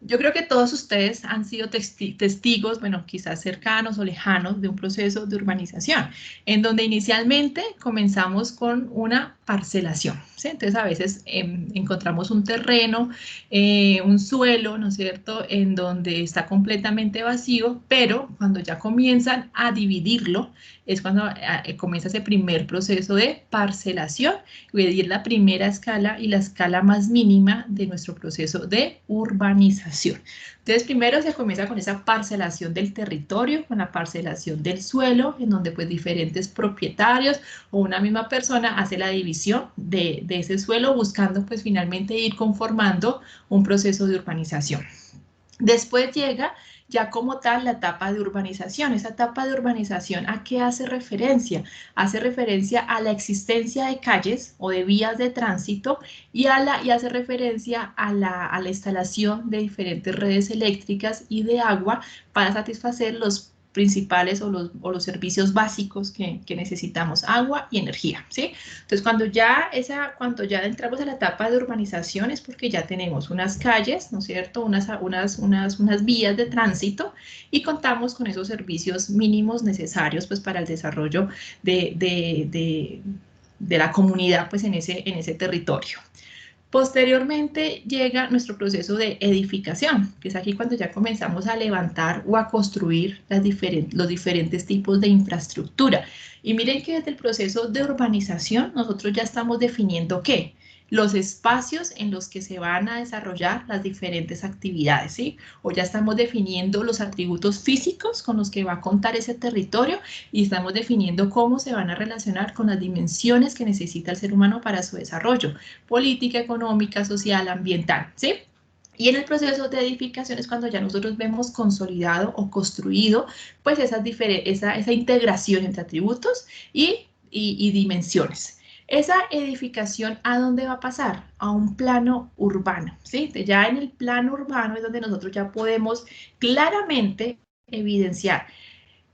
Yo creo que todos ustedes han sido testigos, bueno, quizás cercanos o lejanos, de un proceso de urbanización, en donde inicialmente comenzamos con una parcelación, ¿sí? Entonces a veces encontramos un terreno, un suelo, ¿no es cierto?, en donde está completamente vacío, pero cuando ya comienzan a dividirlo, es cuando comienza ese primer proceso de parcelación, y es la primera escala y la escala más mínima de nuestro proceso de urbanización. Entonces, primero se comienza con esa parcelación del territorio, con la parcelación del suelo, en donde pues diferentes propietarios o una misma persona hace la división de ese suelo, buscando pues finalmente ir conformando un proceso de urbanización. Después llega ya como tal la etapa de urbanización. Esa etapa de urbanización, ¿a qué hace referencia? Hace referencia a la existencia de calles o de vías de tránsito y hace referencia a la instalación de diferentes redes eléctricas y de agua para satisfacer los principales o los servicios básicos que necesitamos, agua y energía, ¿sí? Entonces, cuando ya entramos a la etapa de urbanización es porque ya tenemos unas calles, ¿no es cierto? Unas vías de tránsito y contamos con esos servicios mínimos necesarios pues para el desarrollo de la comunidad pues en ese territorio. Posteriormente llega nuestro proceso de edificación, que es aquí cuando ya comenzamos a levantar o a construir los diferentes tipos de infraestructura. Y miren que desde el proceso de urbanización nosotros ya estamos definiendo ¿qué? Los espacios en los que se van a desarrollar las diferentes actividades, ¿sí? O ya estamos definiendo los atributos físicos con los que va a contar ese territorio y estamos definiendo cómo se van a relacionar con las dimensiones que necesita el ser humano para su desarrollo, política, económica, social, ambiental, ¿sí? Y en el proceso de edificación es cuando ya nosotros vemos consolidado o construido pues esa integración entre atributos y dimensiones. Esa edificación, ¿a dónde va a pasar? A un plano urbano, ¿sí? Ya en el plano urbano es donde nosotros ya podemos claramente evidenciar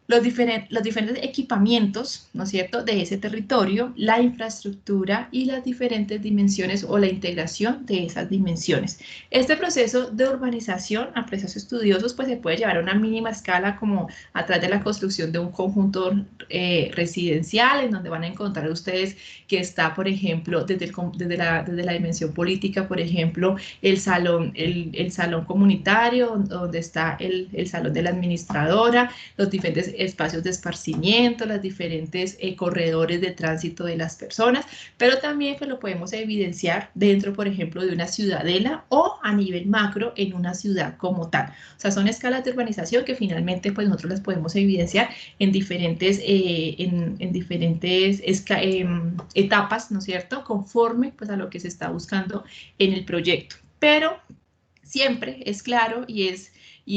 los diferentes equipamientos, ¿no es cierto?, de ese territorio, la infraestructura y las diferentes dimensiones o la integración de esas dimensiones. Este proceso de urbanización, a precios estudiosos, pues se puede llevar a una mínima escala como a través de la construcción de un conjunto residencial, en donde van a encontrar ustedes que está, por ejemplo, desde la dimensión política, por ejemplo, el salón comunitario, donde está el salón de la administradora, los diferentes espacios de esparcimiento, los diferentes corredores de tránsito de las personas, pero también pues, lo podemos evidenciar dentro, por ejemplo, de una ciudadela o a nivel macro en una ciudad como tal. O sea, son escalas de urbanización que finalmente pues, nosotros las podemos evidenciar en diferentes, etapas, ¿no es cierto?, conforme pues, a lo que se está buscando en el proyecto. Pero siempre es claro y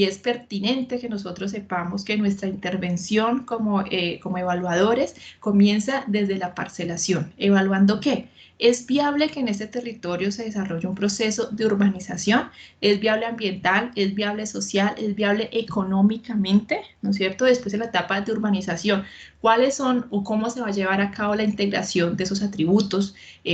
es pertinente que nosotros sepamos que nuestra intervención como evaluadores comienza desde la parcelación. ¿Evaluando qué? ¿Es viable que en este territorio se desarrolle un proceso de urbanización? ¿Es viable ambiental? ¿Es viable social? ¿Es viable económicamente? ¿No es cierto? Después de la etapa de urbanización, ¿cuáles son o cómo se va a llevar a cabo la integración de esos atributos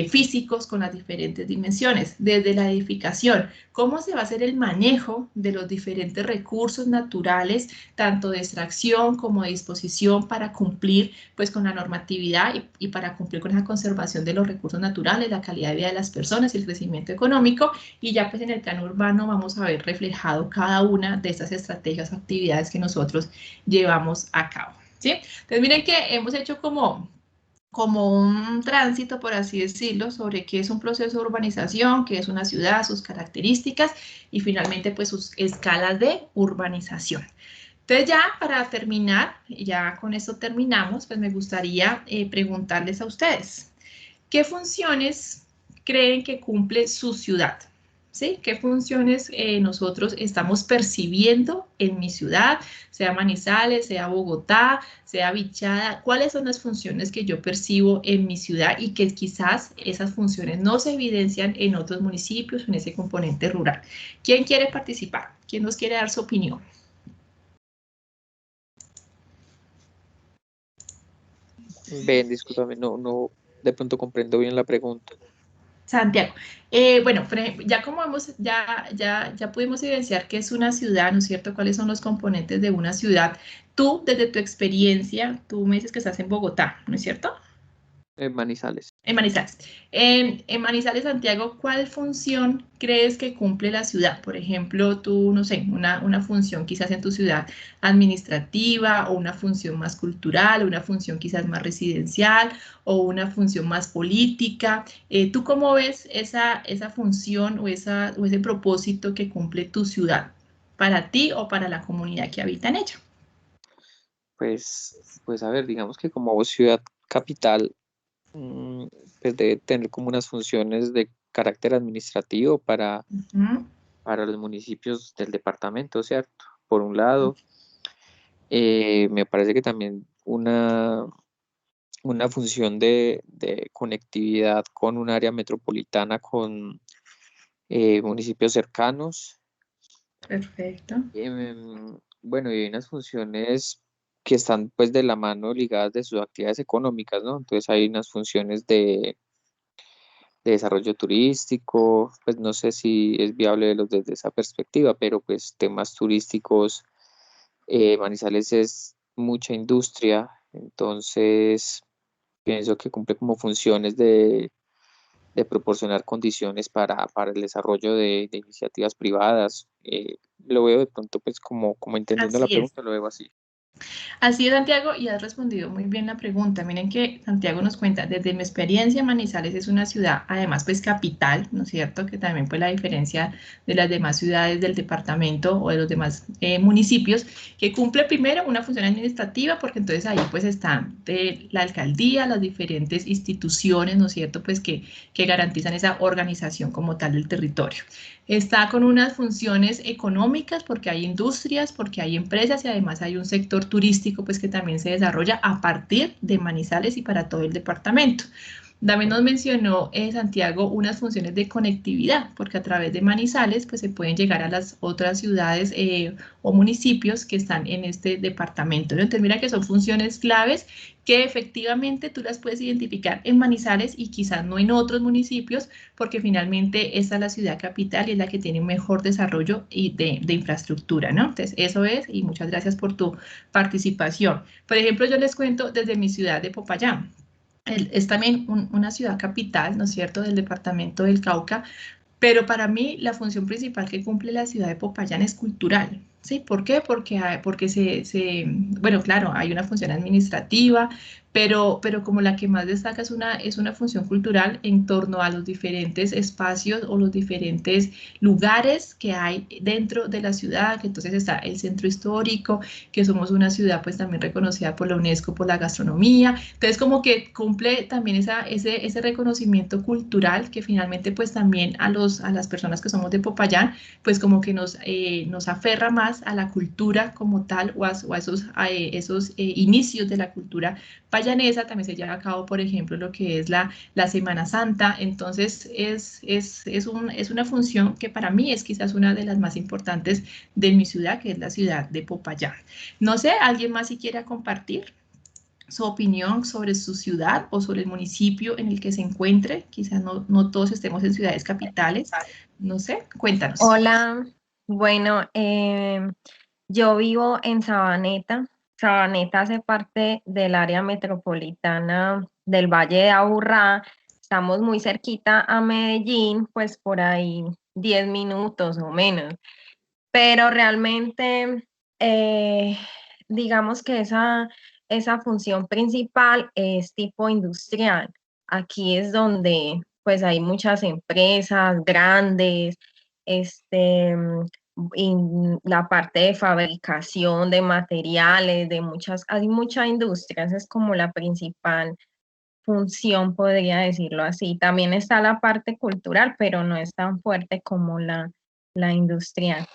físicos con las diferentes dimensiones? Desde la edificación, ¿cómo se va a hacer el manejo de los diferentes recursos naturales, tanto de extracción como de disposición para cumplir pues, con la normatividad y para cumplir con la conservación de los recursos naturales, la calidad de vida de las personas y el crecimiento económico? Y ya pues en el plano urbano vamos a ver reflejado cada una de estas estrategias o actividades que nosotros llevamos a cabo, ¿sí? Entonces miren que hemos hecho como un tránsito, por así decirlo, sobre qué es un proceso de urbanización, qué es una ciudad, sus características y finalmente pues sus escalas de urbanización. Entonces ya para terminar, ya con esto terminamos, pues me gustaría preguntarles a ustedes, ¿qué funciones creen que cumple su ciudad? ¿Sí? ¿Qué funciones nosotros estamos percibiendo en mi ciudad, sea Manizales, sea Bogotá, sea Bichada? ¿Cuáles son las funciones que yo percibo en mi ciudad y que quizás esas funciones no se evidencian en otros municipios, en ese componente rural? ¿Quién quiere participar? ¿Quién nos quiere dar su opinión? Ven, discúlpame, no, de pronto comprendo bien la pregunta. Santiago. Bueno, ya como ya pudimos evidenciar qué es una ciudad, ¿no es cierto? ¿Cuáles son los componentes de una ciudad? Tú, desde tu experiencia, tú me dices que estás en Bogotá, ¿no es cierto? Manizales. En Manizales. En Manizales, Santiago, ¿cuál función crees que cumple la ciudad? Por ejemplo, tú, no sé, una función quizás en tu ciudad administrativa o una función más cultural, una función quizás más residencial o una función más política. ¿Tú cómo ves esa función o ese propósito que cumple tu ciudad para ti o para la comunidad que habita en ella? Pues a ver, digamos que como ciudad capital, pues debe tener como unas funciones de carácter administrativo para, Ujú. para los municipios del departamento, ¿cierto? Por un lado, me parece que también una función de conectividad con un área metropolitana con municipios cercanos. Perfecto. Bueno, y hay unas funciones que están pues de la mano ligadas de sus actividades económicas, ¿no? Entonces hay unas funciones de desarrollo turístico, pues no sé si es viable verlos desde esa perspectiva, pero pues temas turísticos, Manizales es mucha industria, entonces pienso que cumple como funciones de proporcionar condiciones para el desarrollo de iniciativas privadas. Lo veo de pronto pues como entendiendo la Así es. pregunta, lo veo así. Así es, Santiago, y has respondido muy bien la pregunta. Miren que Santiago nos cuenta, desde mi experiencia, Manizales es una ciudad, además, pues capital, ¿no es cierto? Que también pues la diferencia de las demás ciudades del departamento o de los demás municipios, que cumple primero una función administrativa, porque entonces ahí pues están de la alcaldía, las diferentes instituciones, ¿no es cierto? Pues que garantizan esa organización como tal del territorio. Está con unas funciones económicas porque hay industrias, porque hay empresas y además hay un sector turístico pues que también se desarrolla a partir de Manizales y para todo el departamento. También nos mencionó Santiago unas funciones de conectividad, porque a través de Manizales pues se pueden llegar a las otras ciudades o municipios que están en este departamento, ¿no? Entonces mira que son funciones claves que efectivamente tú las puedes identificar en Manizales y quizás no en otros municipios, porque finalmente esta es la ciudad capital y es la que tiene un mejor desarrollo de infraestructura, ¿no? Entonces eso es, y muchas gracias por tu participación. Por ejemplo, yo les cuento desde mi ciudad de Popayán. Es también una ciudad capital, ¿no es cierto?, del departamento del Cauca, pero para mí la función principal que cumple la ciudad de Popayán es cultural. ¿Sí? ¿Por qué? Porque bueno, claro, hay una función administrativa, pero como la que más destaca es una función cultural en torno a los diferentes espacios o los diferentes lugares que hay dentro de la ciudad, que entonces está el centro histórico, que somos una ciudad pues también reconocida por la UNESCO por la gastronomía, entonces como que cumple también ese reconocimiento cultural que finalmente pues también a las personas que somos de Popayán pues como que nos aferra más a la cultura como tal o a esos inicios de la cultura payanesa. También se lleva a cabo por ejemplo lo que es la Semana Santa, entonces es una función que para mí es quizás una de las más importantes de mi ciudad, que es la ciudad de Popayán. No sé, ¿alguien más si quiera compartir su opinión sobre su ciudad o sobre el municipio en el que se encuentre? Quizás no todos estemos en ciudades capitales. No sé, cuéntanos. Hola, bueno, yo vivo en Sabaneta. Sabaneta hace parte del área metropolitana del Valle de Aburrá. Estamos muy cerquita a Medellín, pues por ahí 10 minutos o menos. Pero realmente, digamos que esa función principal es tipo industrial. Aquí es donde pues hay muchas empresas grandes, este, y la parte de fabricación de materiales, hay mucha industria, esa es como la principal función, podría decirlo así. También está la parte cultural, pero no es tan fuerte como la industrial.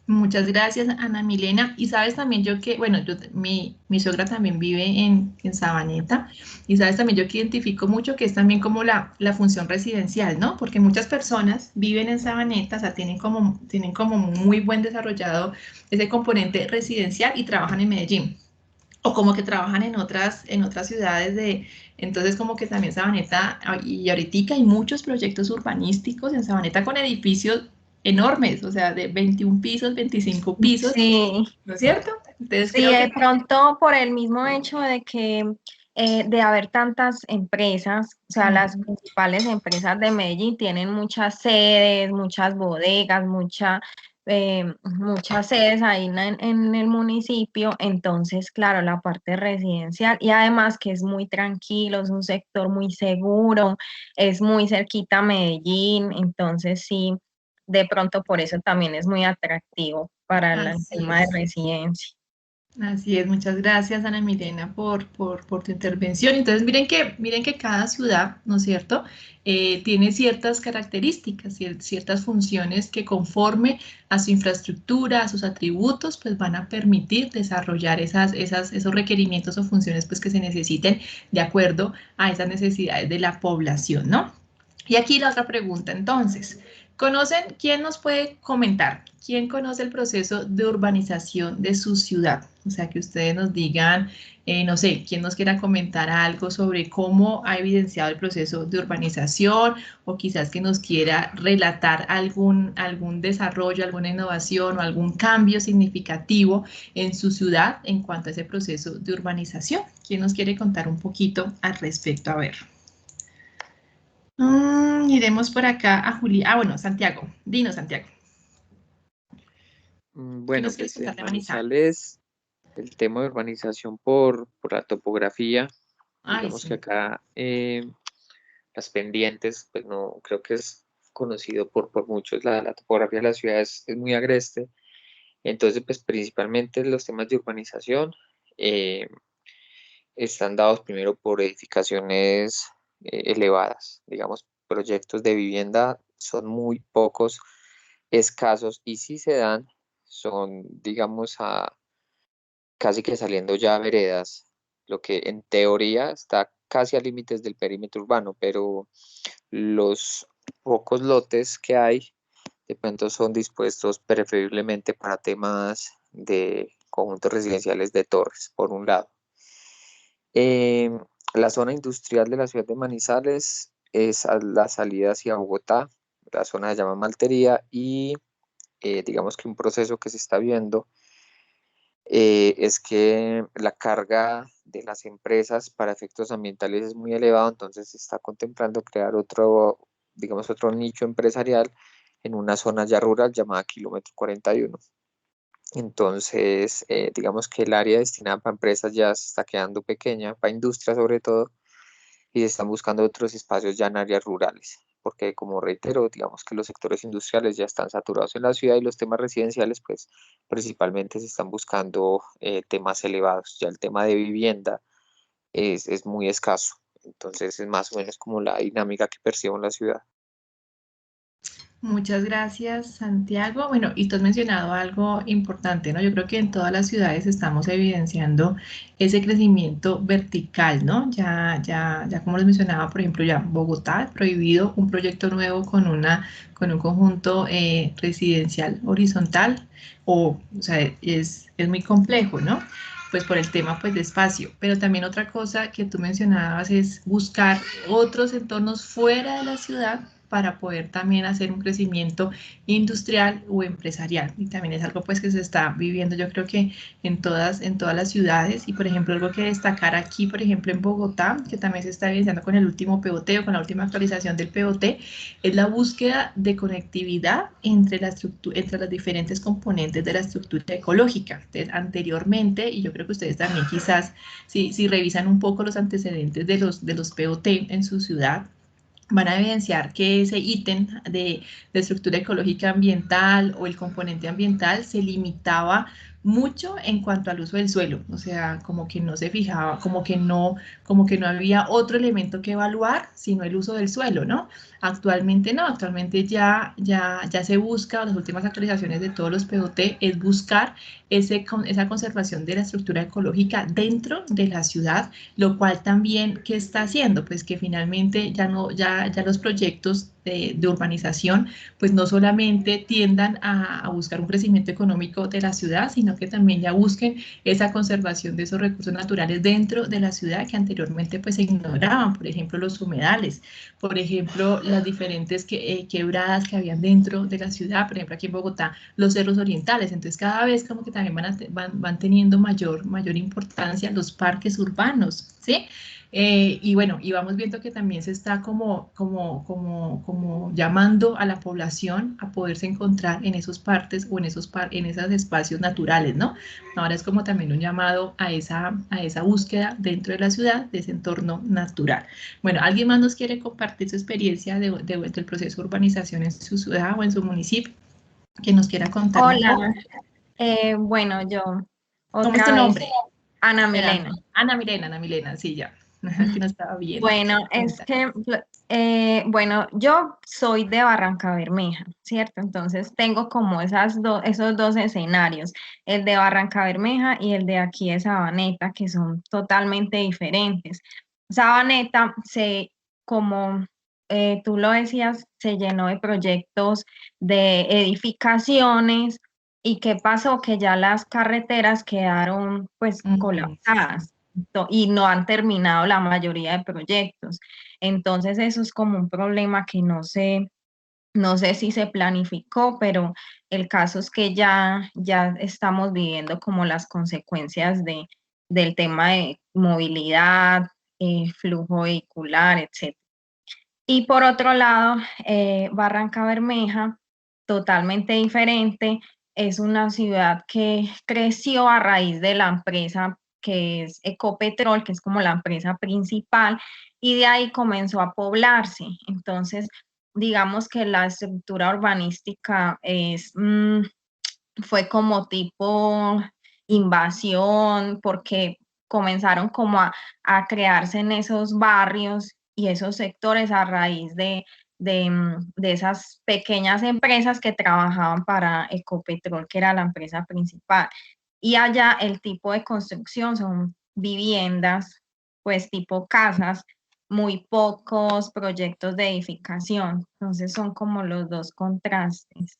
Muchas gracias, Ana Milena. Y sabes también yo que, bueno, mi suegra también vive en Sabaneta, y sabes también yo que identifico mucho que es también como la función residencial, ¿no? Porque muchas personas viven en Sabaneta, o sea, tienen como muy buen desarrollado ese componente residencial y trabajan en Medellín. O como que trabajan en otras ciudades entonces como que también Sabaneta, y ahorita hay muchos proyectos urbanísticos en Sabaneta con edificios enormes, o sea, de 21 pisos, 25 pisos, Sí, ¿no es cierto? Entonces sí, creo que de pronto por el mismo hecho de que de haber tantas empresas, o sea, las principales empresas de Medellín tienen muchas sedes, muchas bodegas, muchas sedes ahí en el municipio, entonces, claro, la parte residencial y además que es muy tranquilo, es un sector muy seguro, es muy cerquita a Medellín, entonces sí, de pronto por eso también es muy atractivo para el así tema de es. residencia. Así es, muchas gracias Ana Milena por tu intervención. Entonces miren que cada ciudad, ¿no es cierto?, tiene ciertas características, ciertas funciones que conforme a su infraestructura, a sus atributos, pues van a permitir desarrollar esos requerimientos o funciones pues que se necesiten de acuerdo a esas necesidades de la población, ¿no? Y aquí la otra pregunta, entonces, quién nos puede comentar? ¿Quién conoce el proceso de urbanización de su ciudad? O sea, que ustedes nos digan, no sé, quién nos quiera comentar algo sobre cómo ha evidenciado el proceso de urbanización o quizás que nos quiera relatar algún desarrollo, alguna innovación o algún cambio significativo en su ciudad en cuanto a ese proceso de urbanización. ¿Quién nos quiere contar un poquito al respecto? A ver. Iremos por acá a Julia. Bueno, Santiago. Dinos, Santiago. ¿Qué Bueno, nos quieres pues contar en de Manizales? Manizales, el tema de urbanización por la topografía, Ay, digamos que sí. acá las pendientes, pues no creo que es conocido por muchos, la topografía de la ciudad es muy agreste, entonces pues principalmente los temas de urbanización eh, están dados primero por edificaciones elevadas, digamos, proyectos de vivienda son muy pocos, escasos, y si se dan, son, digamos, casi que saliendo ya a veredas, lo que en teoría está casi a límites del perímetro urbano, pero los pocos lotes que hay de pronto son dispuestos preferiblemente para temas de conjuntos residenciales de torres, por un lado. La zona industrial de la ciudad de Manizales es a la salida hacia Bogotá, la zona se llama Maltería, y digamos que un proceso que se está viendo es que la carga de las empresas para efectos ambientales es muy elevado, entonces se está contemplando crear otro, digamos, otro nicho empresarial en una zona ya rural llamada Kilómetro 41. Entonces, digamos que el área destinada para empresas ya se está quedando pequeña, para industria sobre todo, y se están buscando otros espacios ya en áreas rurales, porque como reitero, digamos que los sectores industriales ya están saturados en la ciudad y los temas residenciales, pues principalmente se están buscando temas elevados. Ya el tema de vivienda es muy escaso, entonces es más o menos como la dinámica que percibo en la ciudad. Muchas gracias, Santiago. Bueno, y tú has mencionado algo importante, ¿no? Yo creo que en todas las ciudades estamos evidenciando ese crecimiento vertical, ¿no? Ya como les mencionaba, por ejemplo, ya Bogotá prohibido un proyecto nuevo con un conjunto residencial horizontal, o sea, es muy complejo, ¿no? Pues por el tema pues de espacio, pero también otra cosa que tú mencionabas es buscar otros entornos fuera de la ciudad para poder también hacer un crecimiento industrial o empresarial. Y también es algo pues que se está viviendo yo creo que en todas las ciudades. Y por ejemplo, algo que destacar aquí, por ejemplo, en Bogotá, que también se está evidenciando con el último POT o con la última actualización del POT, es la búsqueda de conectividad entre entre las diferentes componentes de la estructura ecológica. Entonces, anteriormente, y yo creo que ustedes también quizás, si revisan un poco los antecedentes de los POT en su ciudad, van a evidenciar que ese ítem de estructura ecológica ambiental o el componente ambiental se limitaba mucho en cuanto al uso del suelo, o sea, como que no se fijaba, como que no había otro elemento que evaluar, sino el uso del suelo, ¿no? Actualmente no, actualmente ya se busca, las últimas actualizaciones de todos los POT es buscar esa conservación de la estructura ecológica dentro de la ciudad, lo cual también, ¿qué está haciendo? Pues que finalmente ya los proyectos de urbanización, pues no solamente tiendan a buscar un crecimiento económico de la ciudad, sino que también ya busquen esa conservación de esos recursos naturales dentro de la ciudad que anteriormente pues se ignoraban, por ejemplo, los humedales, por ejemplo, las diferentes quebradas que habían dentro de la ciudad, por ejemplo, aquí en Bogotá, los cerros orientales, entonces cada vez como que también van teniendo mayor importancia los parques urbanos, ¿sí? Y bueno, y vamos viendo que también se está como llamando a la población a poderse encontrar en esos partes o en esos espacios naturales, ¿no? Ahora es como también un llamado a esa búsqueda dentro de la ciudad, de ese entorno natural. Bueno, ¿alguien más nos quiere compartir su experiencia del proceso de urbanización en su ciudad o en su municipio? Que nos quiera contar un poco. Hola, bueno, yo ¿Cómo es Otra tu vez, nombre? Ana Milena. Ana Milena, sí, ya. Que no estaba bien. Bueno, es que, bueno, yo soy de Barranca Bermeja, ¿cierto? Entonces tengo como esos dos escenarios, el de Barranca Bermeja y el de aquí de Sabaneta, que son totalmente diferentes. Sabaneta, como tú lo decías, se llenó de proyectos de edificaciones. ¿Y qué pasó? Que ya las carreteras quedaron pues colapsadas y no han terminado la mayoría de proyectos. Entonces eso es como un problema que no sé si se planificó, pero el caso es que ya estamos viviendo como las consecuencias del tema de movilidad, flujo vehicular, etc. Y por otro lado, Barranca Bermeja, totalmente diferente, es una ciudad que creció a raíz de la empresa que es Ecopetrol, que es como la empresa principal, y de ahí comenzó a poblarse. Entonces, digamos que la estructura urbanística fue como tipo invasión, porque comenzaron como a crearse en esos barrios y esos sectores a raíz de esas pequeñas empresas que trabajaban para Ecopetrol, que era la empresa principal. Y allá el tipo de construcción son viviendas, pues tipo casas, muy pocos proyectos de edificación. Entonces son como los dos contrastes.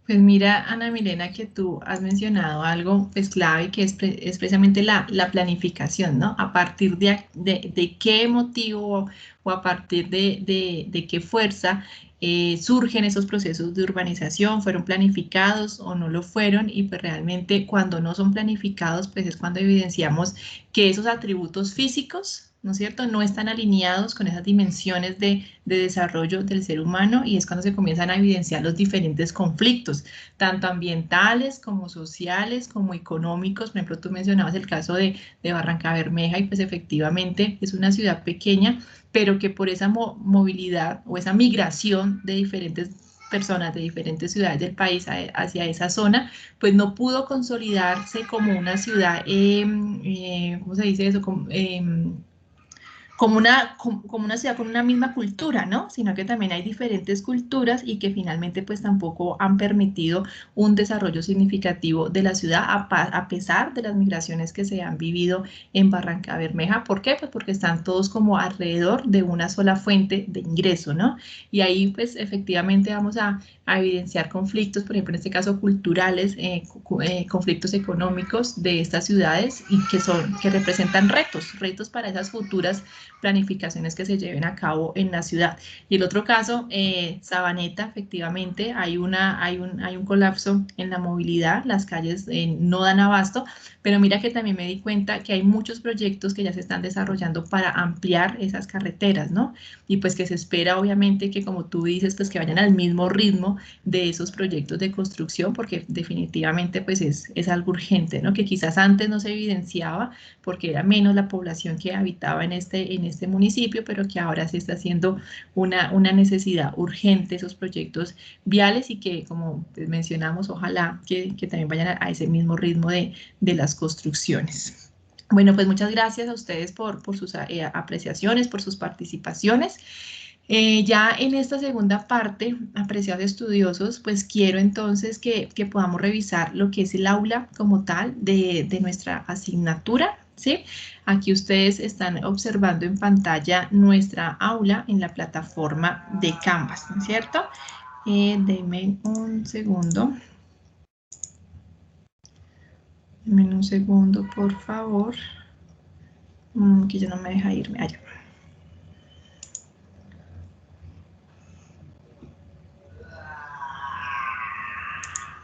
Pues mira, Ana Milena, que tú has mencionado algo pues clave que es precisamente la planificación, ¿no? A partir de qué motivo o a partir de qué fuerza surgen esos procesos de urbanización, fueron planificados o no lo fueron, y pues realmente cuando no son planificados, pues es cuando evidenciamos que esos atributos físicos, ¿no es cierto?, no están alineados con esas dimensiones de desarrollo del ser humano, y es cuando se comienzan a evidenciar los diferentes conflictos, tanto ambientales como sociales, como económicos. Por ejemplo, tú mencionabas el caso de Barranca Bermeja, y pues efectivamente es una ciudad pequeña, pero que por esa movilidad o esa migración de diferentes personas de diferentes ciudades del país hacia esa zona, pues no pudo consolidarse como una ciudad, ¿cómo se dice eso? Como una ciudad con una misma cultura, ¿no? Sino que también hay diferentes culturas y que finalmente pues tampoco han permitido un desarrollo significativo de la ciudad a pesar de las migraciones que se han vivido en Barranca Bermeja. ¿Por qué? Pues porque están todos como alrededor de una sola fuente de ingreso, ¿no? Y ahí pues efectivamente vamos a evidenciar conflictos, por ejemplo, en este caso culturales, conflictos económicos de estas ciudades, y que representan retos para esas futuras planificaciones que se lleven a cabo en la ciudad. Y el otro caso, Sabaneta, efectivamente, hay un colapso en la movilidad, las calles no dan abasto, pero mira que también me di cuenta que hay muchos proyectos que ya se están desarrollando para ampliar esas carreteras, ¿no? Y pues que se espera obviamente que, como tú dices, pues que vayan al mismo ritmo de esos proyectos de construcción, porque definitivamente pues es algo urgente, ¿no? Que quizás antes no se evidenciaba porque era menos la población que habitaba en este municipio, pero que ahora se está haciendo una necesidad urgente esos proyectos viales, y que, como mencionamos, ojalá que también vayan a ese mismo ritmo de las construcciones. Bueno, pues muchas gracias a ustedes por sus apreciaciones, por sus participaciones. Ya en esta segunda parte, apreciados estudiosos, pues quiero entonces que podamos revisar lo que es el aula como tal de nuestra asignatura, ¿sí? Aquí ustedes están observando en pantalla nuestra aula en la plataforma de Canvas, ¿no es cierto? Denme un segundo. Denme un segundo, por favor. Que ya no me deja irme allá.